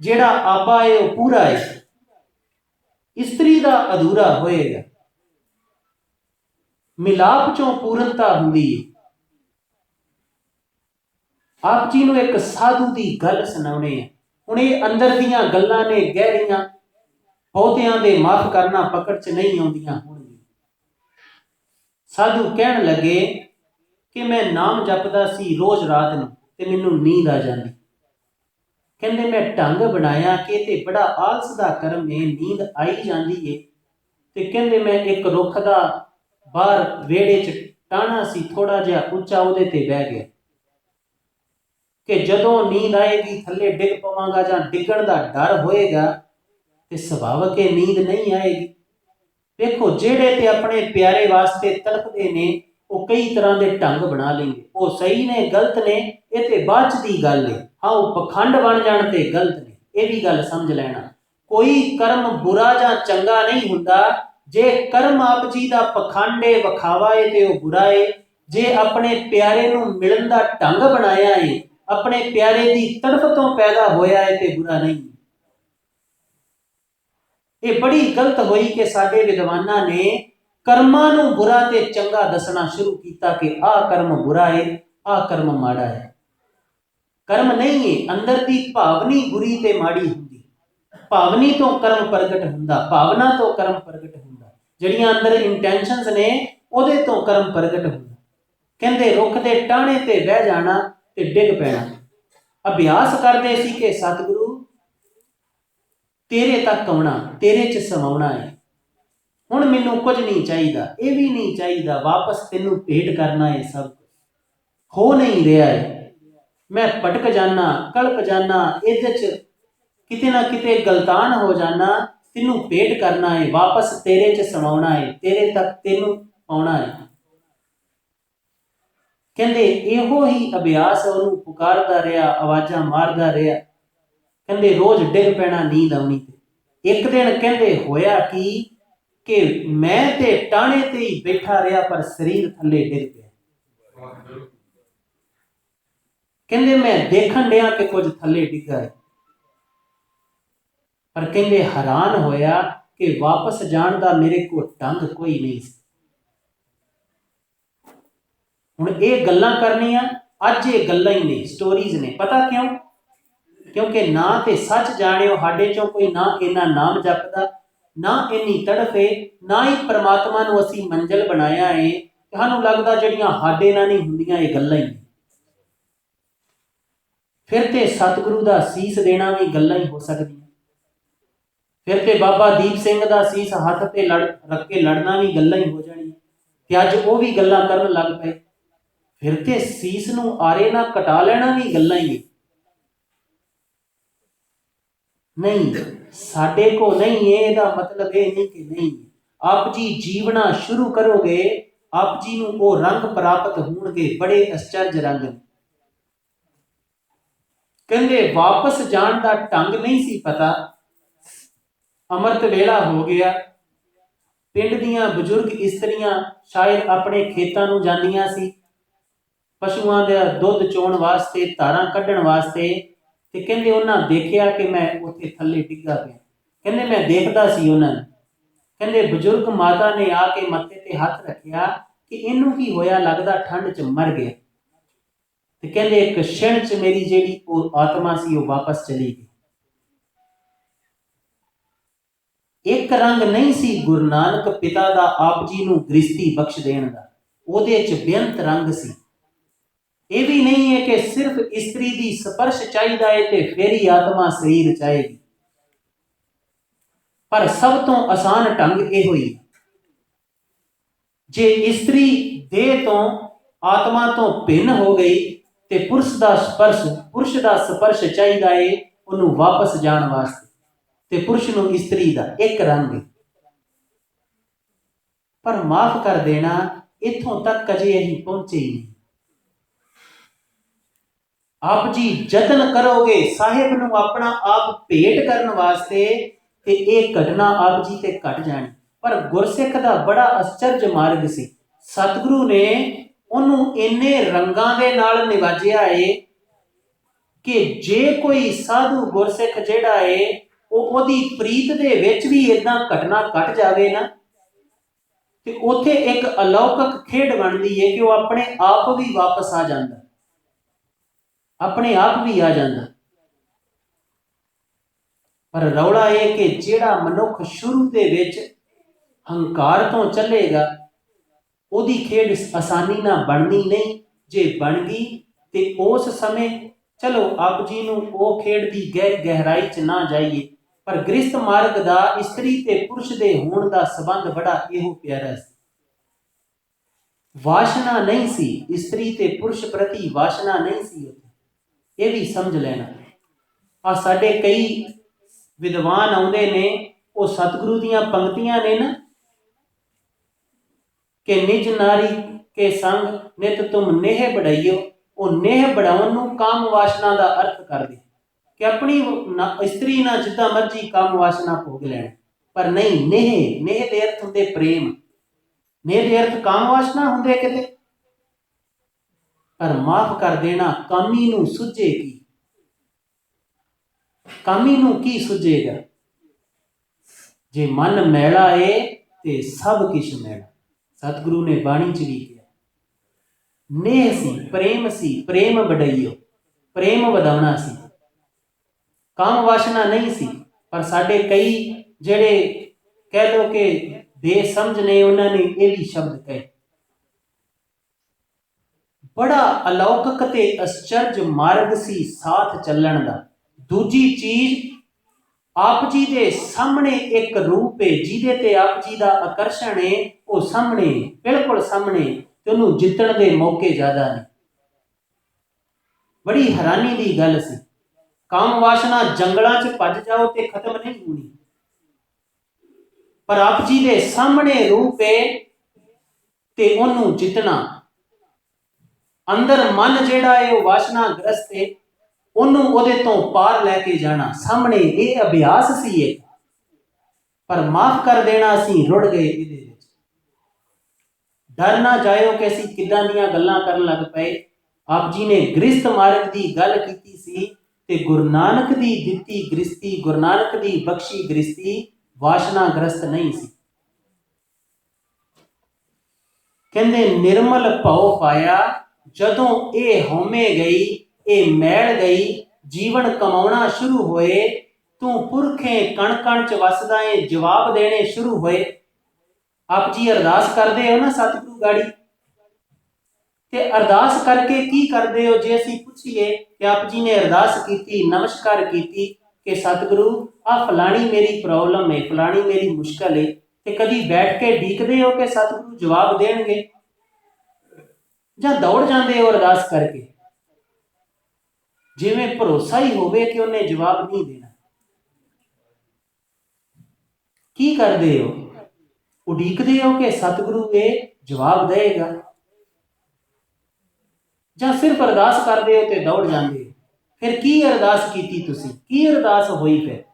जेड़ा आबा है वो पूरा है, स्त्री दा अधूरा होएगा। मिलाप चों पूर्णता हुंदी है। आप जी नू एक साधु दी गल सुनाउने है। हुण ये अंदर दीयां गल्लां ने गहरियां, बहुतियां दे माफ करना पकड़ च नहीं आउंदियां होणगियां। साधु कहण लगे कि मैं नाम जपदा सी रोज रात नू ते मैनू नींद आ जांदी। कहंदे मैं ढंग बनाया कि ते बड़ा आलस दा कर्म है, नींद आई जांदी है। ते कहंदे मैं एक रुख दा बाहर वेड़े च टाणा सी थोड़ा जिहा उच्चा, उहदे ते बह गया कि जदों नींद आएगी थले डिग पवांगा जां डिगण दा डर होएगा ते सुभावक नींद नहीं आएगी। देखो जेड़े ते अपने प्यारे वास्ते तड़पदे ने वो कई तरह के ढंग बना लेंगे। वो सही ने गलत ने ये तो बाद की गल है। हाँ वो पखंड बन जाने ते गलत ने, ये भी गल समझ लेना। कोई कर्म बुरा या चंगा नहीं हुंदा। जे कर्म आप जी का पखंड है विखावा है तो वह बुरा है। जे अपने प्यारे नूं मिलन का ढंग बनाया है, अपने प्यारे की तड़फ तो पैदा होया है तो बुरा नहीं। ये बड़ी गलत हुई कि साडे विद्वानां ने कर्मां नूं बुरा ते चंगा दसना शुरू किया कि आ कर्म बुरा है, आ कर्म माड़ा है। कर्म नहीं है, अंदर की भावनी बुरी ते माड़ी हुंदी। भावनी तो कर्म प्रगट हुंदा, भावना तो कर्म प्रगट हुंदा। जिहड़ियां अंदर इंटेंशनस ने उहदे तो कर्म प्रगट हुंदा। कहंदे रुख दे टाणे ते बह जाना ते डिग पैना। अभ्यास करदे सी कि सतगुरु तेरे तक आउणा, तेरे च समाउणा है। हुण मैनूं कुछ नहीं चाहिदा, ये भी नहीं चाहिदा, वापस तैनूं भेंट करना है। सब हो नहीं रहा है, मैं भटक जाना, कल्प जाना, इहदे च किते ना किते गलतान हो जाना। तैनूं भेंट करना है, वापस तेरे च समाउणा है, तेरे तक तैनूं आउणा है। कहंदे इहो ही अभ्यास उहनूं पुकारदा रहा, आवाज़ां मारदा रहा। कहंदे रोज डिग पैना नींद आउणी। एक दिन कहंदे होया कि मैं ते टाणे ते ही बैठा रहा पर शरीर थले डिग गया। कहंदे मैं देखण डया कि कुछ थले डिगा है, पर कहंदे हैरान होया कि वापस जाण दा मेरे को ढंग कोई नहीं सी। हुण ये गल्लां करनियां अज, ये गल्लां ही ने, स्टोरीज ने। पता क्यों? क्योंकि ना तो सच जाणियो साडे चों कोई ना इन्ना नाम जपदा, ना इन्नी तड़फ है, ना ही परमात्मा नूं असीं मंजिल बनाया है। सानूं लगदा जिहड़ियां साडे नाल नहीं हुंदियां ये गल्लां ही। फिर ते सतगुरु दा सीस देना भी गल्लां ही हो सकदियां। फिर ते बाबा दीप सिंह दा सीस हत्थ ते रख के लड़ना भी गल्लां ही हो जाणियां ते अज वो भी गल्लां करन लग पए। फिर ते सीस नूं आरे ना कटा लेना भी गल्लां ही है। नहीं, साडे को नहीं है, इहदा मतलब ये नहीं कि नहीं है। आप जी जीवना शुरू करोगे, आप जी नूं वो रंग प्राप्त होणगे, बड़े आश्चर्य रंग। कहंदे वापस जाण दा ढंग नहीं सी पता। अमृत वेला हो गया, पिंड दीआं बजुर्ग इस्त्रियां शायद अपने खेतां नूं जांदियां सी, पशुआं दा दुध चोण वास्ते, धारां कढण वास्ते। ते कहंदे उन्हां देखिया कि मैं उत्थे थल्ले डिग्गा पिया। कहंदे मैं देखदा सी उन्हां नूं। कहंदे बजुर्ग माता ने आके मत्थे ते हथ रखिया कि इनू की होया, लगदा ठंड च मर गया। ते कहंदे एक क्षण च मेरी जेहड़ी वो आत्मा सी वो वापस चली गई। एक रंग नहीं सी गुरु नानक पिता दा आप जी नूं गृहस्थी बख्श देण दा, ओहदे च बेअंत रंग सी। ये भी नहीं है कि सिर्फ इस्त्री दी स्पर्श चाहिदा है ते फिर ही आत्मा शरीर चाहेगी, पर सब तो आसान ढंग ये हुई। जे इस्त्री देह तो आत्मा तो भिन्न हो गई ते पुरुष दा स्पर्श चाहिदा है उन्होंने वापस जाण वास्ते। ते पुरुष नूं इस्त्री दा एक रंग है। पर माफ कर देना, इथों तक अजे असीं पहुंचे ही नहीं। आप जी जतन करोगे साहिब नूं अपना आप भेंट करन वास्ते ते ये घटना आप जी ते घट जानी। पर गुरसिख दा बड़ा आश्चर्य मार्ग सी। सतगुरु ने उन्होंने इन्ने रंगां दे नाल निवाजिया है कि जे कोई साधु गुरसिख जिहड़ा है ओदी प्रीत दे विच भी इदां घटना घट जावे ना, ते उत्थे एक अलौकिक खेड बनदी है कि वो अपने आप भी वापस आ जाता, अपने आप भी आ जाता। पर रौला है कि जिहड़ा मनुख शुरू दे विच हंकार तो चलेगा, ओदी खेड आसानी ना बननी नहीं। जे बन गई ते उस समय चलो आप जी नूं वो खेड दी गहराई च ना जाइए। पर गृहस्थ मार्ग दा इस्त्री ते पुरुष दे होण दा संबंध बड़ा इहो प्यारा सी। वासना नहीं सी, इस्त्री ते पुरुष प्रति वासना नहीं सी। ये भी समझ लेना। आ साडे कई विद्वान आउंदे ने, वो सतगुरु दीआं पंक्तियां ने ना कि निज नारी के संग नित तुम नेह बढ़ाइयो। वो नेह बढ़ाउण नूं काम वासना का अर्थ कर दे कि अपनी इस्त्री ना जिद्दां मर्जी काम वासना भोग लैण, पर नहीं, नेह नेह दे अर्थ हुंदे प्रेम, नेह दे अर्थ काम वासना हुंदे किते। पर माफ कर देना कामी नूं सुझे की, कामी नूं की सुझेगा। जे मन मैला है ते सब किश मैला। सतगुरु ने बाणी च भी कहा, नेह सी, प्रेम वडाइयो, प्रेम वधाउणा सी, काम वासना नहीं सी। पर साडे कई जेड़े कह लो कि बेसमझ ने, उन्होंने ये भी शब्द कहे। बड़ा अलौकिक ते आश्चर्य मार्ग सी साथ चलण दा। दूजी चीज, आप जी दे सामने एक रूप है जिहदे ते आप जी दा आकर्षण है, वो सामने, बिल्कुल सामने, ते उहनूं जितण दे मौके ज्यादा ने। बड़ी हैरानी दी गल सी। काम वासना जंगलां च भज जाओ ते खत्म नहीं होनी, पर आप जी दे सामने रूप है ते उहनूं जितना। अंदर मन जिहड़ा है वो वासना ग्रस्त है, उहनूं उहदे तों पार लैके जाना सामने, ये अभ्यास सी है। पर माफ कर देना असीं रुड़ गए इहदे विच। डर ना जाओ कि असीं किदां दीयां गल्लां करन लग पए। आप जी ने गृहस्थ मार्ग की गल कीती सी ते गुरु नानक दी दित्ती गृहस्थी, गुरु नानक दी बख्शी गृहस्थी वासनाग्रस्त नहीं सी। कहंदे निर्मल भाव पाया जदों ये हौमे गई, ये मैल गई, जीवन कमाउणा शुरू होए, तू पुरखें कण कण च वसदा है, जवाब देने शुरू होए। आप जी अरदास करदे हो ना सतगुरु गाड़ी, ते अरदास करके की करदे हो? जे असीं पुछीए कि आप जी ने अरदास कीती, नमस्कार कीती कि सतगुरु आ फलानी मेरी प्रॉब्लम है, फलानी मेरी मुश्किल है, ते कदी बैठ के ढीकदे हो कि सतगुरु जवाब देणगे, जां दौड़ जांदे हो अरदास करके जिवें भरोसा ही होवे कि उन्हें जवाब नहीं देना? की करदे हो? उड़ीकदे हो कि सतगुरु ये जवाब देगा, जां सिर्फ अरदास करदे हो ते दौड़ जांदे हो? फिर की अरदास कीती तुसीं? की अरदास होई? फिर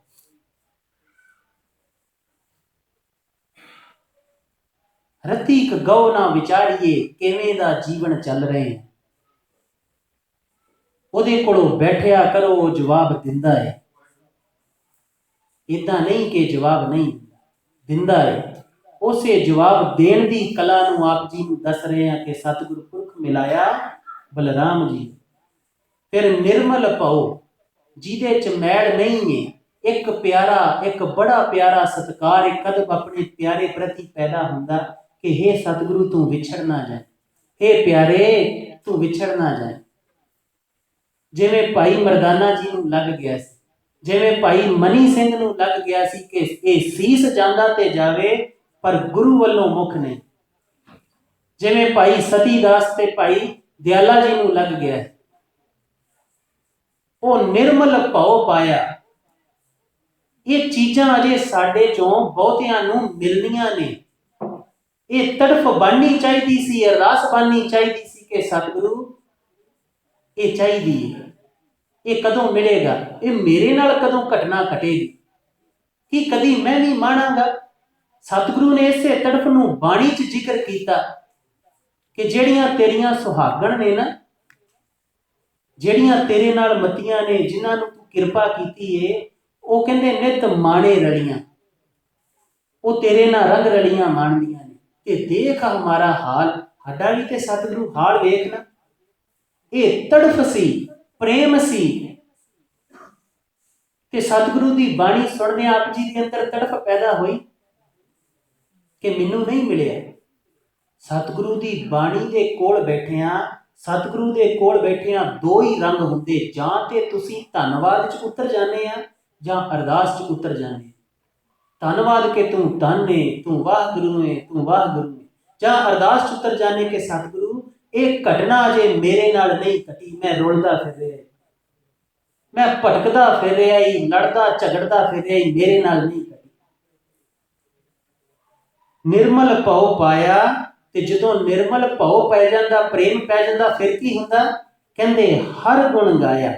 रतीक गौ ना विचारिए किवें दा जीवन चल रहे हैं, ਉਹਦੇ ਕੋਲੋਂ बैठिया करो, वो जवाब दिंदा है। इदां नहीं कि जवाब नहीं दिंदा है, उसे जवाब देण दी कला नूं आप जी नूं दस रहे हैं कि सतगुरु पुरख मिलाया बलराम जी। फिर निर्मल भाव जिहदे च मैल नहीं है, एक प्यारा, एक बड़ा प्यारा सत्कार, एक कदम अपने प्यारे प्रति पैदा हुंदा कि हे सतगुरु तू विछड़ ना जाए, हे प्यारे तू विछड़ ना जाए। जिवें भाई मरदाना जी नूं लग गया सी, जिवें भाई मनी सिंह नूं लग गया सी कि इह सीस जांदा ते जावे पर गुरु वल्लों मुख नहीं। जिवें भाई सतीदास ते भाई दयाला जी नूं लग गया, वो निर्मल भाव पाया। ये चीज़ां अजे साडे चों बहुतियां नूं मिलनियां ने। ये तड़फ बननी चाहिदी सी, अरदास बननी चाहिदी सी कि सतगुरु ये चाहिदी है, ये कदों मिलेगा, ये मेरे नाल कदों घटना घटेगी कि कदी मैं भी माणांगा। सतगुरु ने इसे तड़फ नूं बाणी च जिक्र कीता कि जेड़ियां तेरियां सुहागण ने ना, जेड़ियां तेरे नाल मतियां ने, जिन्हां नूं तू किरपा कीती है, वो कहंदे नित माणे रलियां, वो तेरे नाल रंग रलियां माणदियां ने। ते देख हमारा हाल, साडा भी ते सतगुरु हाल वेख ना। ये तड़फ सी, प्रेम सी, ते सतगुरु की बाणी सुनने आप जी के अंदर तड़फ पैदा हुई कि मैनू नहीं मिले। सतगुरु की बाणी के कोल बैठिया, सतगुरु के कोल बैठिया दो ही रंग हुंदे, जां ते तुसीं धन्नवाद च उतर जाने आ, जां अरदास च उतर जाने। धन्नवाद के तू धन है, तू वाहगुरु है, तू वाहगुरु है, जां अरदास च उतर जाने के सतगुरु एक घटना अजे मेरे नाल नहीं घटी, मैं रुलदा फिर रहा, मैं भटकदा फिर रहा ही, लड़दा झगड़दा फिर रहा ही, मेरे नाल नहीं घटी। निर्मल भाव पाया ਤੇ ਜਦੋਂ ਨਿਰਮਲ ਭਾਉ ਪੈ ਜਾਂਦਾ, ਪ੍ਰੇਮ ਪੈ ਜਾਂਦਾ, ਫਿਰ ਕੀ ਹੁੰਦਾ? ਕਹਿੰਦੇ ਹਰ ਗੁਣ ਗਾਇਆ।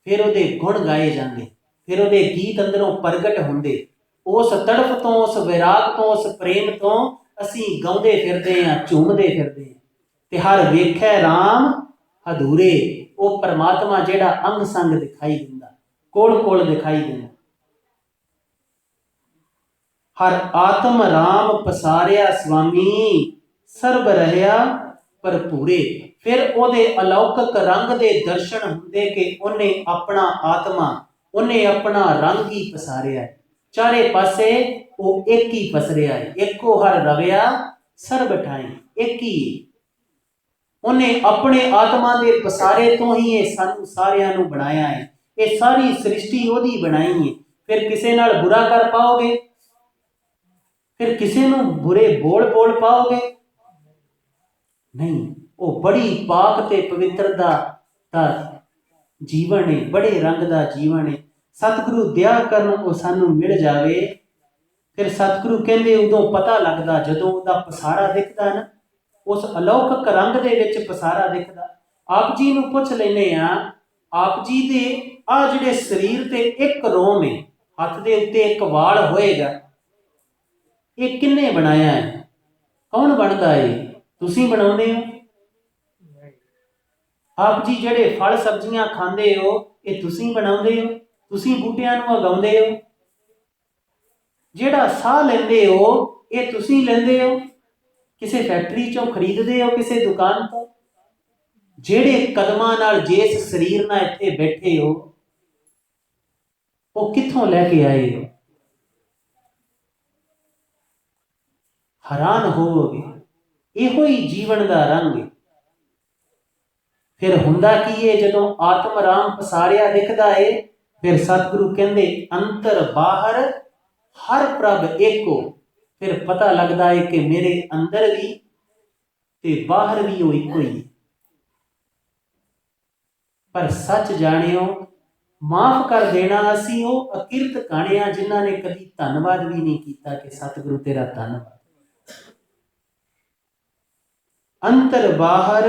ਫਿਰ ਉਹਦੇ ਗੁਣ ਗਾਏ ਜਾਂਦੇ, ਫਿਰ ਉਹਦੇ ਗੀਤ ਅੰਦਰੋਂ ਪ੍ਰਗਟ ਹੁੰਦੇ। ਉਸ ਤੜਫ ਤੋਂ, ਉਸ ਵਿਰਾਗ ਤੋਂ, ਉਸ ਪ੍ਰੇਮ ਤੋਂ ਅਸੀਂ ਗਾਉਂਦੇ ਫਿਰਦੇ ਹਾਂ, ਝੂਮਦੇ ਫਿਰਦੇ ਹਾਂ। ਤੇ ਹਰ ਵੇਖੈ ਰਾਮ ਅਧੂਰੇ, ਉਹ ਪਰਮਾਤਮਾ ਜਿਹੜਾ ਅੰਗ ਸੰਗ ਦਿਖਾਈ ਦਿੰਦਾ, ਕੋਲ ਕੋਲ ਦਿਖਾਈ ਦਿੰਦਾ। ਹਰ ਆਤਮ ਰਾਮ ਪਸਾਰਿਆ ਸੁਆਮੀ, ਸਰਬ ਰਹਿਆ ਭਰਪੂਰੇ। ਫਿਰ ਉਹਦੇ ਅਲੌਕਿਕ ਰੰਗ ਦੇ ਦਰਸ਼ਨ ਹੁੰਦੇ ਕਿ ਉਹਨੇ ਆਪਣਾ ਆਤਮਾ, ਉਹਨੇ ਆਪਣਾ ਰੰਗ ਹੀ ਪਸਾਰਿਆ। ਚਾਰੇ ਪਾਸੇ ਉਹ ਇੱਕ ਹੀ ਪਸਰਿਆ ਹੈ। ਇੱਕੋ ਹਰ ਰਵਿਆ ਸਰਬ ਠਾਈ, ਇੱਕ ਹੀ। ਉਹਨੇ ਆਪਣੇ ਆਤਮਾ ਦੇ ਪਸਾਰੇ ਤੋਂ ਹੀ ਇਹ ਸਾਨੂੰ ਸਾਰਿਆਂ ਨੂੰ ਬਣਾਇਆ ਹੈ। ਇਹ ਸਾਰੀ ਸ੍ਰਿਸ਼ਟੀ ਉਹਦੀ ਬਣਾਈ ਹੈ। ਫਿਰ ਕਿਸੇ ਨਾਲ ਬੁਰਾ ਕਰ ਪਾਓਗੇ? ਫਿਰ ਕਿਸੇ ਨੂੰ ਬੁਰੇ ਬੋਲ ਪਾਓਗੇ? ਨਹੀਂ। ਉਹ ਬੜੀ ਪਾਕ ਤੇ ਪਵਿੱਤਰਤਾ ਦਾ ਜੀਵਨ ਹੈ, ਬੜੇ ਰੰਗ ਦਾ ਜੀਵਨ ਹੈ। ਸਤਿਗੁਰੂ ਦਇਆ ਕਰਨ ਉਹ ਸਾਨੂੰ ਮਿਲ ਜਾਵੇ। ਫਿਰ ਸਤਿਗੁਰੂ ਕਹਿੰਦੇ ਉਦੋਂ ਪਤਾ ਲੱਗਦਾ ਜਦੋਂ ਉਹਦਾ ਪਸਾਰਾ ਦਿਖਦਾ ਨਾ, ਉਸ ਅਲੌਕਿਕ ਰੰਗ ਦੇ ਵਿੱਚ ਪਸਾਰਾ ਦਿਖਦਾ। ਆਪ ਜੀ ਨੂੰ ਪੁੱਛ ਲੈਂਦੇ ਆ, ਆਪ ਜੀ ਦੇ ਆ ਜਿਹੜੇ ਸਰੀਰ ਤੇ ਇੱਕ ਰੋਮ ਹੈ, ਹੱਥ ਦੇ ਉੱਤੇ ਇੱਕ ਵਾਲ ਹੋਏਗਾ, ਇਹ ਕਿੰਨੇ ਬਣਾਇਆ ਹੈ? ਕੌਣ ਬਣਦਾ ਹੈ? ਤੁਸੀਂ ਬਣਾਉਂਦੇ ਹੋ? ਆਪ ਜੀ ਜਿਹੜੇ ਫਲ ਸਬਜ਼ੀਆਂ ਖਾਂਦੇ ਹੋ, ਇਹ ਤੁਸੀਂ ਬਣਾਉਂਦੇ ਹੋ? ਤੁਸੀਂ ਬੂਟਿਆਂ ਨੂੰ ਉਗਾਉਂਦੇ ਹੋ? ਜਿਹੜਾ ਸਾਹ ਲੈਂਦੇ ਹੋ, ਇਹ ਤੁਸੀਂ ਲੈਂਦੇ ਹੋ? ਕਿਸੇ ਫੈਕਟਰੀ ਚੋਂ ਖਰੀਦਦੇ ਹੋ, ਕਿਸੇ ਦੁਕਾਨ ਤੋਂ? ਜਿਹੜੇ ਕਦਮਾਂ ਨਾਲ, ਜਿਸ ਸਰੀਰ ਨਾਲ ਇੱਥੇ ਬੈਠੇ ਹੋ, ਉਹ ਕਿੱਥੋਂ ਲੈ ਕੇ ਆਏ ਹੋ? ਹੈਰਾਨ ਹੋਵੋਗੇ। ਇਹੋ ਹੀ ਜੀਵਨ ਦਾ ਰੰਗ ਹੈ। ਫਿਰ ਹੁੰਦਾ ਕੀ ਹੈ? ਜਦੋਂ ਆਤਮ ਰਾਮ ਪਸਾਰਿਆ ਦਿਖਦਾ ਹੈ, ਫਿਰ ਸਤਿਗੁਰੂ ਕਹਿੰਦੇ ਅੰਤਰ ਬਾਹਰ ਹਰ ਪ੍ਰਭ ਏਕੋ। ਫਿਰ ਪਤਾ ਲੱਗਦਾ ਹੈ ਕਿ ਮੇਰੇ ਅੰਦਰ ਵੀ ਤੇ ਬਾਹਰ ਵੀ ਉਹ ਇੱਕੋ ਹੀ। ਪਰ ਸੱਚ ਜਾਣਿਓ, ਮਾਫ ਕਰ ਦੇਣਾ, ਅਸੀਂ ਉਹ ਅਕਿਰਤ ਕਾਣਿਆ ਜਿਨ੍ਹਾਂ ਨੇ ਕਦੀ ਧੰਨਵਾਦ ਵੀ ਨਹੀਂ ਕੀਤਾ ਕਿ ਸਤਿਗੁਰੂ ਤੇਰਾ ਧੰਨਵਾਦ। ਅੰਤਰ ਬਾਹਰ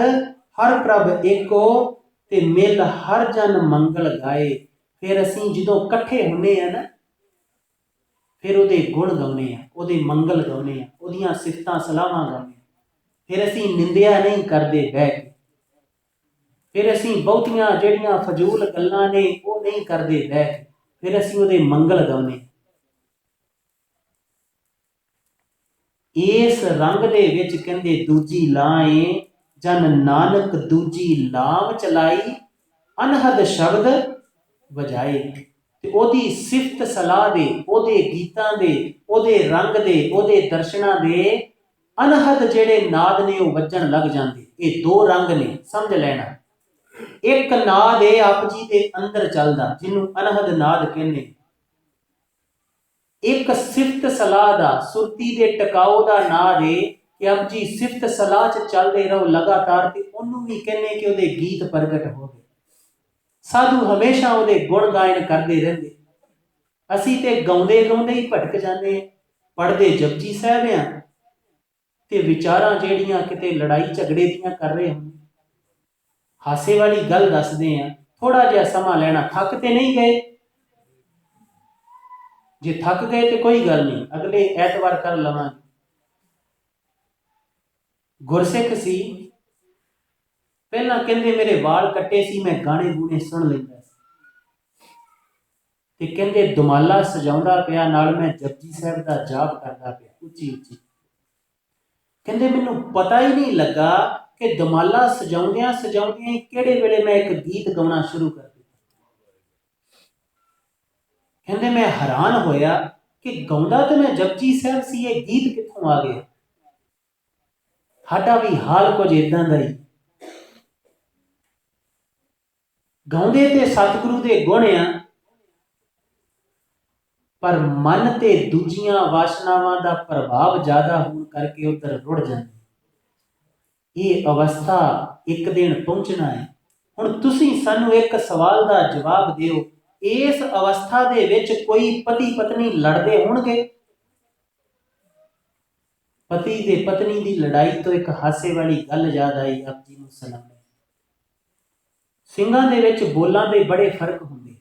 ਹਰ ਪ੍ਰਭ ਏਕੋ, ਤੇ ਮਿਲ ਹਰ ਜਨ ਮੰਗਲ ਗਾਏ। ਫਿਰ ਅਸੀਂ ਜਦੋਂ ਇਕੱਠੇ ਹੁੰਦੇ ਆ ਨਾ, ਫਿਰ ਉਹਦੇ ਗੁਣ ਗਾਉਂਦੇ ਆ, ਉਹਦੇ ਮੰਗਲ ਗਾਉਂਦੇ ਆ, ਉਹਦੀਆਂ ਸਿਫਤਾਂ ਸਲਾਹਾਂ ਗਾਉਂਦੇ ਆ। ਫਿਰ ਅਸੀਂ ਨਿੰਦਿਆ ਨਹੀਂ ਕਰਦੇ ਬਹਿ ਕੇ। ਫਿਰ ਅਸੀਂ ਬਹੁਤੀਆਂ ਜਿਹੜੀਆਂ ਫਜ਼ੂਲ ਗੱਲਾਂ ਨੇ ਉਹ ਨਹੀਂ ਕਰਦੇ ਬਹਿ ਕੇ। ਫਿਰ ਅਸੀਂ ਉਹਦੇ ਮੰਗਲ ਗਾਉਂਦੇ। ਇਸ ਰੰਗ ਦੇ ਵਿੱਚ ਕਹਿੰਦੇ ਦੂਜੀ ਲਾਏ, ਜਨ ਨਾਨਕ ਦੂਜੀ ਲਾਮ ਚਲਾਈ, ਅਨਹਦ ਸ਼ਬਦ ਵਜਾਏ। ਤੇ ਉਹਦੀ ਸਿਫਤ ਸਲਾਹ ਦੇ, ਉਹਦੇ ਗੀਤਾਂ ਦੇ, ਉਹਦੇ ਰੰਗ ਦੇ, ਉਹਦੇ ਦਰਸ਼ਨਾਂ ਦੇ ਅਨਹਦ ਜਿਹੜੇ ਨਾਦ ਨੇ ਉਹ ਵੱਜਣ ਲੱਗ ਜਾਂਦੇ। ਇਹ ਦੋ ਰੰਗ ਨੇ, ਸਮਝ ਲੈਣਾ। ਇੱਕ ਨਾਦ ਹੈ ਆਪ ਜੀ ਦੇ ਅੰਦਰ ਚੱਲਦਾ, ਜਿਹਨੂੰ ਅਨਹਦ ਨਾਦ ਕਹਿੰਦੇ। ਇੱਕ ਸਿਫਤ ਸਲਾਹ ਦਾ, ਸੁਰਤੀ ਦੇ ਟਿਕਾਓ ਦਾ ਨਾਦ ਹੈ ਕਿ ਆਪ ਜੀ ਸਿਫਤ ਸਲਾਹ 'ਚ ਚੱਲਦੇ ਰਹੋ ਲਗਾਤਾਰ, ਤੇ ਉਹਨੂੰ ਵੀ ਕਹਿੰਦੇ ਕਿ ਉਹਦੇ ਗੀਤ ਪ੍ਰਗਟ ਹੋਵੇ। ਸਾਧੂ ਹਮੇਸ਼ਾ ਉਹਦੇ ਗੁਣ ਗਾਇਨ ਕਰਦੇ ਰਹਿੰਦੇ। ਅਸੀਂ ਤੇ ਗਾਉਂਦੇ ਗਾਉਂਦੇ ਹੀ ਭਟਕ ਜਾਂਦੇ। ਪੜ੍ਹਦੇ ਜਪਜੀ ਸਾਹਿਬ ਆ ਤੇ ਵਿਚਾਰਾਂ ਜਿਹੜੀਆਂ ਕਿਤੇ ਲੜਾਈ ਝਗੜੇ ਦੀਆਂ ਕਰ ਰਹੇ ਹੁੰਦੇ। ਹਾਸੇ ਵਾਲੀ ਗੱਲ ਦੱਸਦੇ ਆ, ਥੋੜਾ ਜਿਹਾ ਸਮਾਂ ਲੈਣਾ। ਥੱਕ ਤੇ ਨਹੀਂ ਗਏ? ਜੇ ਥੱਕ ਗਏ ਤੇ ਕੋਈ ਗੱਲ ਨਹੀਂ, ਅਗਲੇ ਐਤਵਾਰ ਕਰ ਲਵਾਂਗੇ। ਗੁਰਸਿੱਖ ਸੀ, ਪਹਿਲਾਂ ਕਹਿੰਦੇ ਮੇਰੇ ਵਾਲ ਕੱਟੇ ਸੀ, ਮੈਂ ਗਾਣੇ ਗੂਣੇ ਸੁਣ ਲੈਂਦਾ ਸੀ। ਤੇ ਕਹਿੰਦੇ ਦੁਮਾਲਾ ਸਜਾਉਂਦਾ ਪਿਆ, ਨਾਲ ਮੈਂ ਜਪਜੀ ਸਾਹਿਬ ਦਾ ਜਾਪ ਕਰਦਾ ਪਿਆ ਉੱਚੀ ਉੱਚੀ। ਕਹਿੰਦੇ ਮੈਨੂੰ ਪਤਾ ਹੀ ਨਹੀਂ ਲੱਗਾ ਕਿ ਦੁਮਾਲਾ ਸਜਾਉਂਦਿਆਂ ਸਜਾਉਂਦਿਆਂ ਕਿਹੜੇ ਵੇਲੇ ਮੈਂ ਇੱਕ ਗੀਤ ਗਾਉਣਾ ਸ਼ੁਰੂ ਕਰ ਦਿੱਤਾ। ਕਹਿੰਦੇ ਮੈਂ ਹੈਰਾਨ ਹੋਇਆ ਕਿ ਗਾਉਂਦਾ ਤੇ ਮੈਂ ਜਪਜੀ ਸਾਹਿਬ ਸੀ, ਇਹ ਗੀਤ ਕਿੱਥੋਂ ਆ ਗਿਆ। ਸਾਡਾ ਵੀ ਹਾਲ ਕੁਝ ਇਦਾਂ ਦਾ ਹੀ। ਗਾਉਂਦੇ ਤੇ ਸਤਿਗੁਰੂ ਦੇ ਗੁਣ ਆ, ਪਰ ਮਨ ਤੇ ਦੂਜੀਆਂ ਵਾਸ਼ਨਾਵਾਂ ਦਾ ਪ੍ਰਭਾਵ ਜ਼ਿਆਦਾ ਹੋਣ ਕਰਕੇ ਉਧਰ ਰੁੜ ਜਾਂਦੇ। ਇਹ ਅਵਸਥਾ ਇੱਕ ਦਿਨ ਪਹੁੰਚਣਾ ਹੈ। ਹੁਣ ਤੁਸੀਂ ਸਾਨੂੰ ਇੱਕ ਸਵਾਲ ਦਾ ਜਵਾਬ ਦਿਓ, ਇਸ ਅਵਸਥਾ ਦੇ ਵਿੱਚ ਕੋਈ ਪਤੀ ਪਤਨੀ ਲੜਦੇ ਹੋਣਗੇ? पति ते पत्नी की लड़ाई तो एक हासे वाली गल याद आई आप जी नूं सुनाने। ਸਿੰਘਾਂ ਦੇ ਵਿੱਚ ਬੋਲਾਂ ਦੇ ਬੜੇ ਫਰਕ ਹੁੰਦੇ,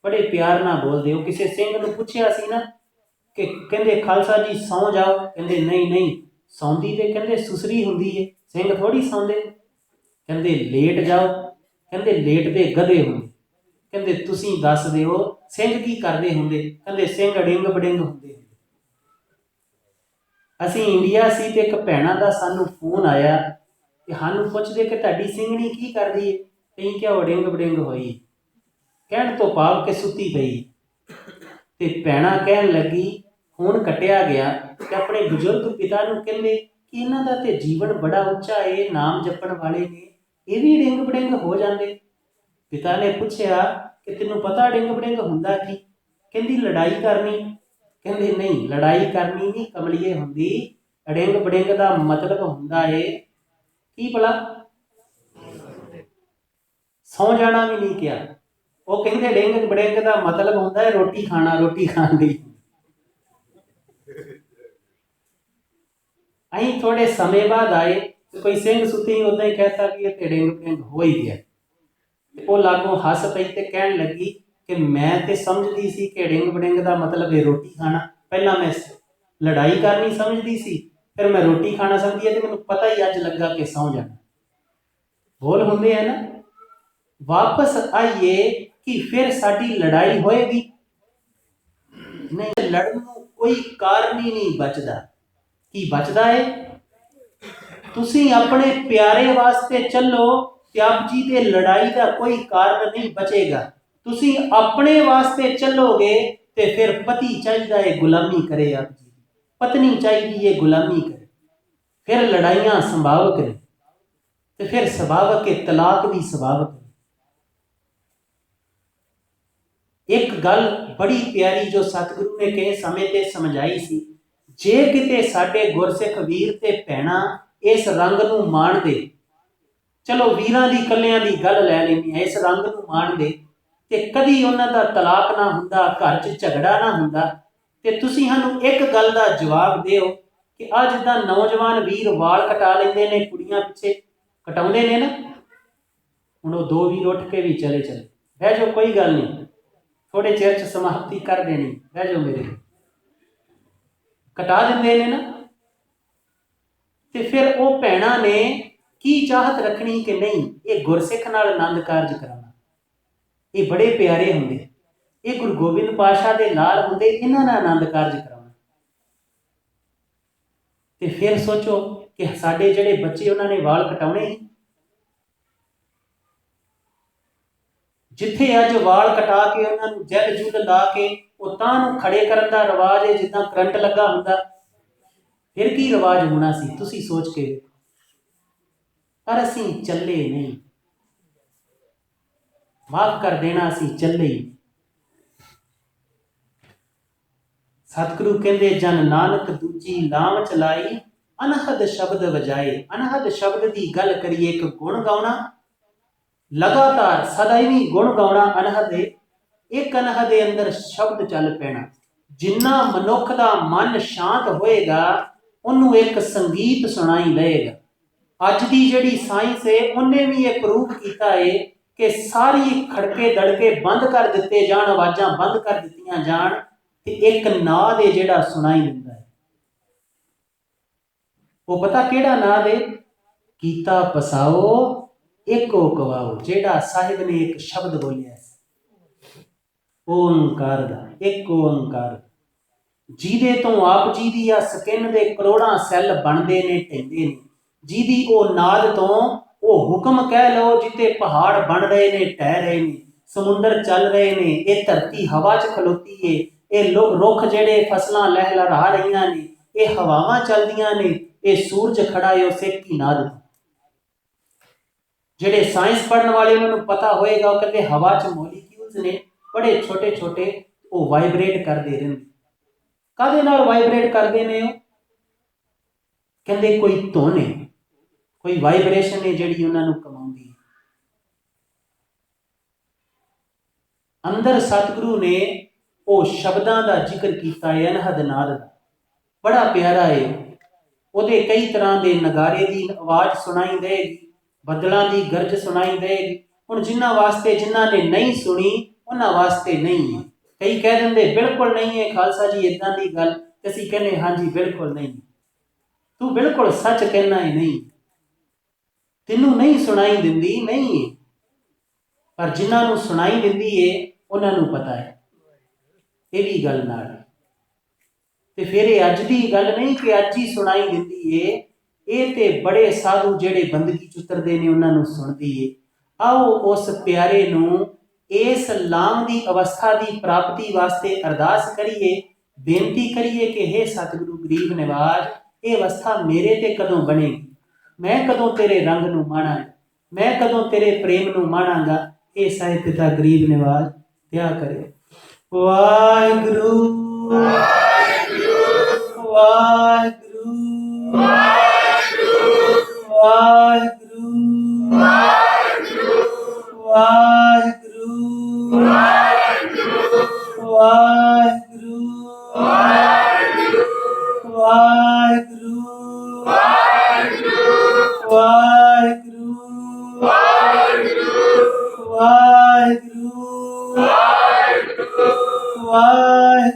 बड़े प्यार नाल बोलते। वो किसी सिंह नूं पुछया सी ना कि कहंदे खालसा जी सौ जाओ, कहंदे नहीं नहीं सौंदी ते कहंदे सुसरी हुंदी है, सिंह थोड़ी सौंदे। कहंदे लेट जाओ, कहंदे लेटदे गधे हुंदे। कहंदे तुसीं दस दिओ सिंह की करदे हुंदे, कहंदे सिंह डिंग बडिंग हुंदे। असीं इंडिया सी ते एक भैणां दा सानूं फोन आया कि सानूं पुछदे कि तुहाडी ਸਿੰਘਣੀ की करदी है, असीं क्या डिंग बडिंग होई। कहण तो भाव के सुती पई ते भैणां कहण लगी फोन कटिया गया ते अपने बजुर्ग पिता नूं कहंदे कि इन्हां दा ते जीवन बड़ा उच्चा है, नाम जपण वाले ने, ये भी डिंग बडिंग हो जांदे। पिता ने पूछया कि तैनूं पता डिंग बडिंग हुंदा की? कहंदी लड़ाई करनी। कहंदे नहीं लड़ाई करनी नहीं कमलिए हुंदी, डिंग बडिंग दा मतलब हुंदा है की भला? सौ जाना भी नहीं किया। वो कहंदे डिंग बडिंग दा मतलब हुंदा है रोटी खाना, रोटी खाण दी। असीं थोड़े समय बाद आए तो कोई सिंह सुती उदां ही कहता कि ये डिंग बडिंग हो ही गया। वो लागों हस पई ते कहण लगी कि मैं ते समझदी सी कि डिंग बडिंग दा मतलब है रोटी खाना। पहला मैं लड़ाई करनी समझदी सी, फिर मैं रोटी खाना समझी है, तो मैनूं पता ही अज लगा कि सौ जाना। बोल हुंदे है ना। वापस आइए कि फिर साडी लड़ाई होएगी नहीं, लड़न नूं कोई कारण ही नहीं बचदा। की बचदा है? तुसीं अपने प्यारे वास्ते चलो ते आप जी दे लड़ाई का कोई कारण नहीं बचेगा। तुसीं अपने वास्ते चलोगे ते फिर पति चाहिदा है गुलामी करे, आप जी पत्नी चाहिदी है गुलामी करे, फिर लड़ाइयां संभाव करे ते फिर स्वाभाविक है तलाक भी स्वाभाविक है। एक गल बड़ी प्यारी जो सतगुरु ने कहे समय ते समझाई सी, जे किते साडे गुरसिख वीर ते भैणां इस रंग नूं माणदे, चलो वीरां दी कल्लियां दी गल लै लैंदी है, इस रंग नूं माणदे ते कदी उन्हां दा तलाक ना हुंदा, घर च झगड़ा ना हुंदा, ते तुसीं सानूं एक गल दा जवाब दिओ कि आ जिद्दां नौजवान वीर वाल कटा लैंदे ने कुड़ियां पिछे कटाउंदे ने ना, हुण ओह दो वीर उठ के भी चले चले बह जाओ कोई गल नहीं, थोड़े चिर च समाप्ति कर देनी, बह जाओ मेरे कटा देंदे ने ना। ते फिर वो भैणां ने की चाहत रखनी कि नहीं ये गुरसिख नाल आनंद कारज कराना, ये बड़े प्यारे हुंदे, ये गुरु गोबिंद पातशाह दे लाल हुंदे, इन्हां नाल आनंद कारज कराना। ते फिर सोचो कि साडे जिहड़े बच्चे उन्हां ने वाल कटाउणे ही, जिथे अज वाल कटा के उन्होंने जैल जुल ला के वो तां नूं खड़े करन दा रिवाज है जिद्दां करंट लगा हुंदा, फिर की रिवाज होना सी तुसीं सोच के देखो। पर असीं चले नहीं, माफ कर देना असीं चले ही। सतगुरु कहंदे जन नानक दूजी लाम चलाई, अनहद शब्द वजाए। अनहद शब्द की गल करिए, एक गुण गाउणा लगातार सदैवी गुण गाउणा अनहद है, एक अनहद दे अंदर शब्द चल पैना। जिन्ना मनुख दा मन शांत होएगा उन्नू एक संगीत सुनाई देगा। अज दी जिहड़ी साइंस है उन्हें भी ये प्रूव किया है कि सारी खड़के दड़के बंद कर दिते जान, आवाज़ां बंद कर दित्तियां जान ते एक नाद है जिहड़ा सुनाई दिंदा है। वो पता किहड़ा नाद है? कीता पसाओ एक कवाओ, जेड़ा साहिब ने एक शब्द बोलिया ओंकार दा, एक ओंकार, जिहदे तो आप जी दी स्किन दे करोड़ां सैल बनदे ने ढहिंदे ने, जिहदी ओ नाद तो ओ हुक्म कह लो जिते पहाड़ बन रहे ने ढह रहे ने, समुंदर चल रहे ने, ये धरती हवा च खलोती है, ये रुख जेड़े फसलां लहलहा रहीआं ने, ये हवावां चलदियां ने, ये सूरज खड़ा है उस एक ही नाद। जेड़े साइंस पढ़ने वाले उन्होंने पता होएगा, वो कहते हवा च मॉलिक्यूल्स ने बड़े छोटे छोटे, वो वाइब्रेट करते रहंदे। कादे नाल वाइब्रेट करते ने? कहंदे कोई धुन है, कोई वाइब्रेशन है जिहड़ी उन्होंने कमाउंदी है। अंदर सतगुरु ने वो शब्दां दा जिक्र किया है, अनहद नाद दा, बड़ा प्यारा है। ਉਹਦੇ ਕਈ ਤਰ੍ਹਾਂ ਦੇ ਨਗਾਰੇ ਦੀ ਆਵਾਜ਼ ਸੁਣਾਈ ਦੇਗੀ, ਬੱਦਲਾਂ ਦੀ ਗਰਜ ਸੁਣਾਈ ਦੇਗੀ। ਹੁਣ ਜਿਨ੍ਹਾਂ ਵਾਸਤੇ, ਜਿਨ੍ਹਾਂ ਨੇ ਨਹੀਂ ਸੁਣੀ ਉਹਨਾਂ ਵਾਸਤੇ ਨਹੀਂ ਹੈ। ਕਈ ਕਹਿ ਦਿੰਦੇ ਬਿਲਕੁਲ ਨਹੀਂ ਹੈ ਖਾਲਸਾ ਜੀ ਇੱਦਾਂ ਦੀ ਗੱਲ, ਤੇ ਅਸੀਂ ਕਹਿੰਦੇ ਹਾਂਜੀ ਬਿਲਕੁਲ ਨਹੀਂ, ਤੂੰ ਬਿਲਕੁਲ ਸੱਚ ਕਹਿਣਾ ਹੈ, ਨਹੀਂ ਤੈਨੂੰ ਨਹੀਂ ਸੁਣਾਈ ਦਿੰਦੀ, ਨਹੀਂ ਹੈ, ਪਰ ਜਿਨ੍ਹਾਂ ਨੂੰ ਸੁਣਾਈ ਦਿੰਦੀ ਹੈ ਉਹਨਾਂ ਨੂੰ ਪਤਾ ਹੈ। ਇਹ ਵੀ ਗੱਲ ਨਾਲ ਤੇ ਫਿਰ ਇਹ ਅੱਜ ਦੀ ਗੱਲ ਨਹੀਂ ਕਿ ਅੱਜ ਹੀ ਸੁਣਾਈ ਦਿੰਦੀ ਏ, ਇਹ ਤੇ ਬੜੇ ਸਾਧੂ ਜਿਹੜੇ ਬੰਦਗੀ ਚ ਉਤਰਦੇ ਨੇ ਉਹਨਾਂ ਨੂੰ ਸੁਣਦੀ ਏ। ਆਓ ਉਸ ਪਿਆਰੇ ਨੂੰ ਇਸ ਲਾਮ ਦੀ ਅਵਸਥਾ ਦੀ ਪ੍ਰਾਪਤੀ ਵਾਸਤੇ ਅਰਦਾਸ ਕਰੀਏ, ਬੇਨਤੀ ਕਰੀਏ ਕਿ हे ਸਤਿਗੁਰੂ ਗਰੀਬ ਨਿਵਾਜ, ਇਹ ਅਵਸਥਾ ਮੇਰੇ ਤੇ ਕਦੋਂ ਬਣੇਗੀ, ਮੈਂ ਕਦੋਂ ਤੇਰੇ ਰੰਗ ਨੂੰ ਮਾਣਾਂਗਾ, ਮੈਂ ਕਦੋਂ ਤੇਰੇ ਪ੍ਰੇਮ ਨੂੰ ਮਾਣਾਂਗਾ। ਇਹ ਸਾਹਿਬ ਪਿਤਾ ਗਰੀਬ ਨਿਵਾਜ ਦਇਆ ਕਰੇ। ਵਾਹਿਗੁਰੂ ਵਾਹਿਗੁਰੂ ਵਾਹਿਗੁਰੂ ਵਾਹਿਗੁਰੂ ਵਾਹਿਗੁਰੂ ਵਾਹਿਗੁਰੂ ਵਾਹਿਗੁਰੂ ਵਾਹਿਗੁਰੂ ਵਾਹਿਗੁਰੂ ਵਾਹਿਗੁਰੂ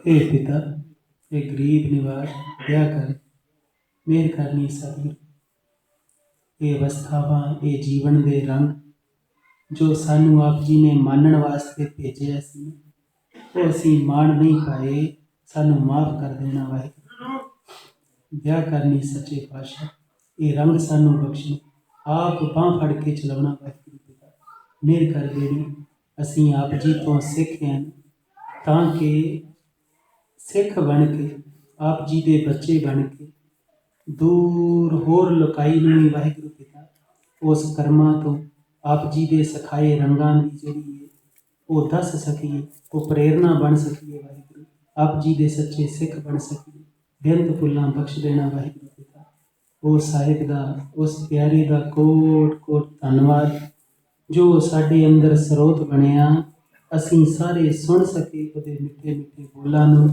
हे पिता, हे गरीब निवाज दया कर, मेहर करनी सतगुरु। ये अवस्थावां, ये जीवन दे रंग जो सानू आप जी ने मानण वास्ते भेजे सी, वो असीं मान नहीं पाए, सानू माफ़ कर देना वाहिगुरू। दया करनी सच्चे पातशाह, ये रंग सानू बख्शो, आप बांह फड़ के चलाउणा वाहिगुरू पिता। मेहर कर देनी, असीं आप जी तो सिख हैं तां कि सिख बन के, आप जी दे बच्चे बन के दूर होर लुकाई नहीं वाहिगुरू पिता, उस कर्मां तो आप जी दे सिखाए रंगां दी जिहड़ी है वो दस सकीए, वो प्रेरणा बन सकीए वाहिगुरू, आप जी दे सच्चे सिख बन सकीए। बेअंत भुल्लां बख्श देना वाहिगुरू पिता। वो साहिब दा, उस प्यारे दा कोट कोट धन्नवाद जो साडे अंदर स्रोत बनिया, असीं सारे सुन सके ਉਹਦੇ मिठे मिठे बोलां नूं,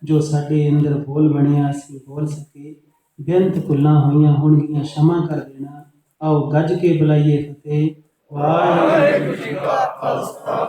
जो साडे अंदर बोल बनिया असीं बोल सके। बेअंत भुल्लां होईयां होणगीਆਂ क्षमा कर देना। आओ गज के बुलाइए फतेह। वाहिगुरू जी का खालसा।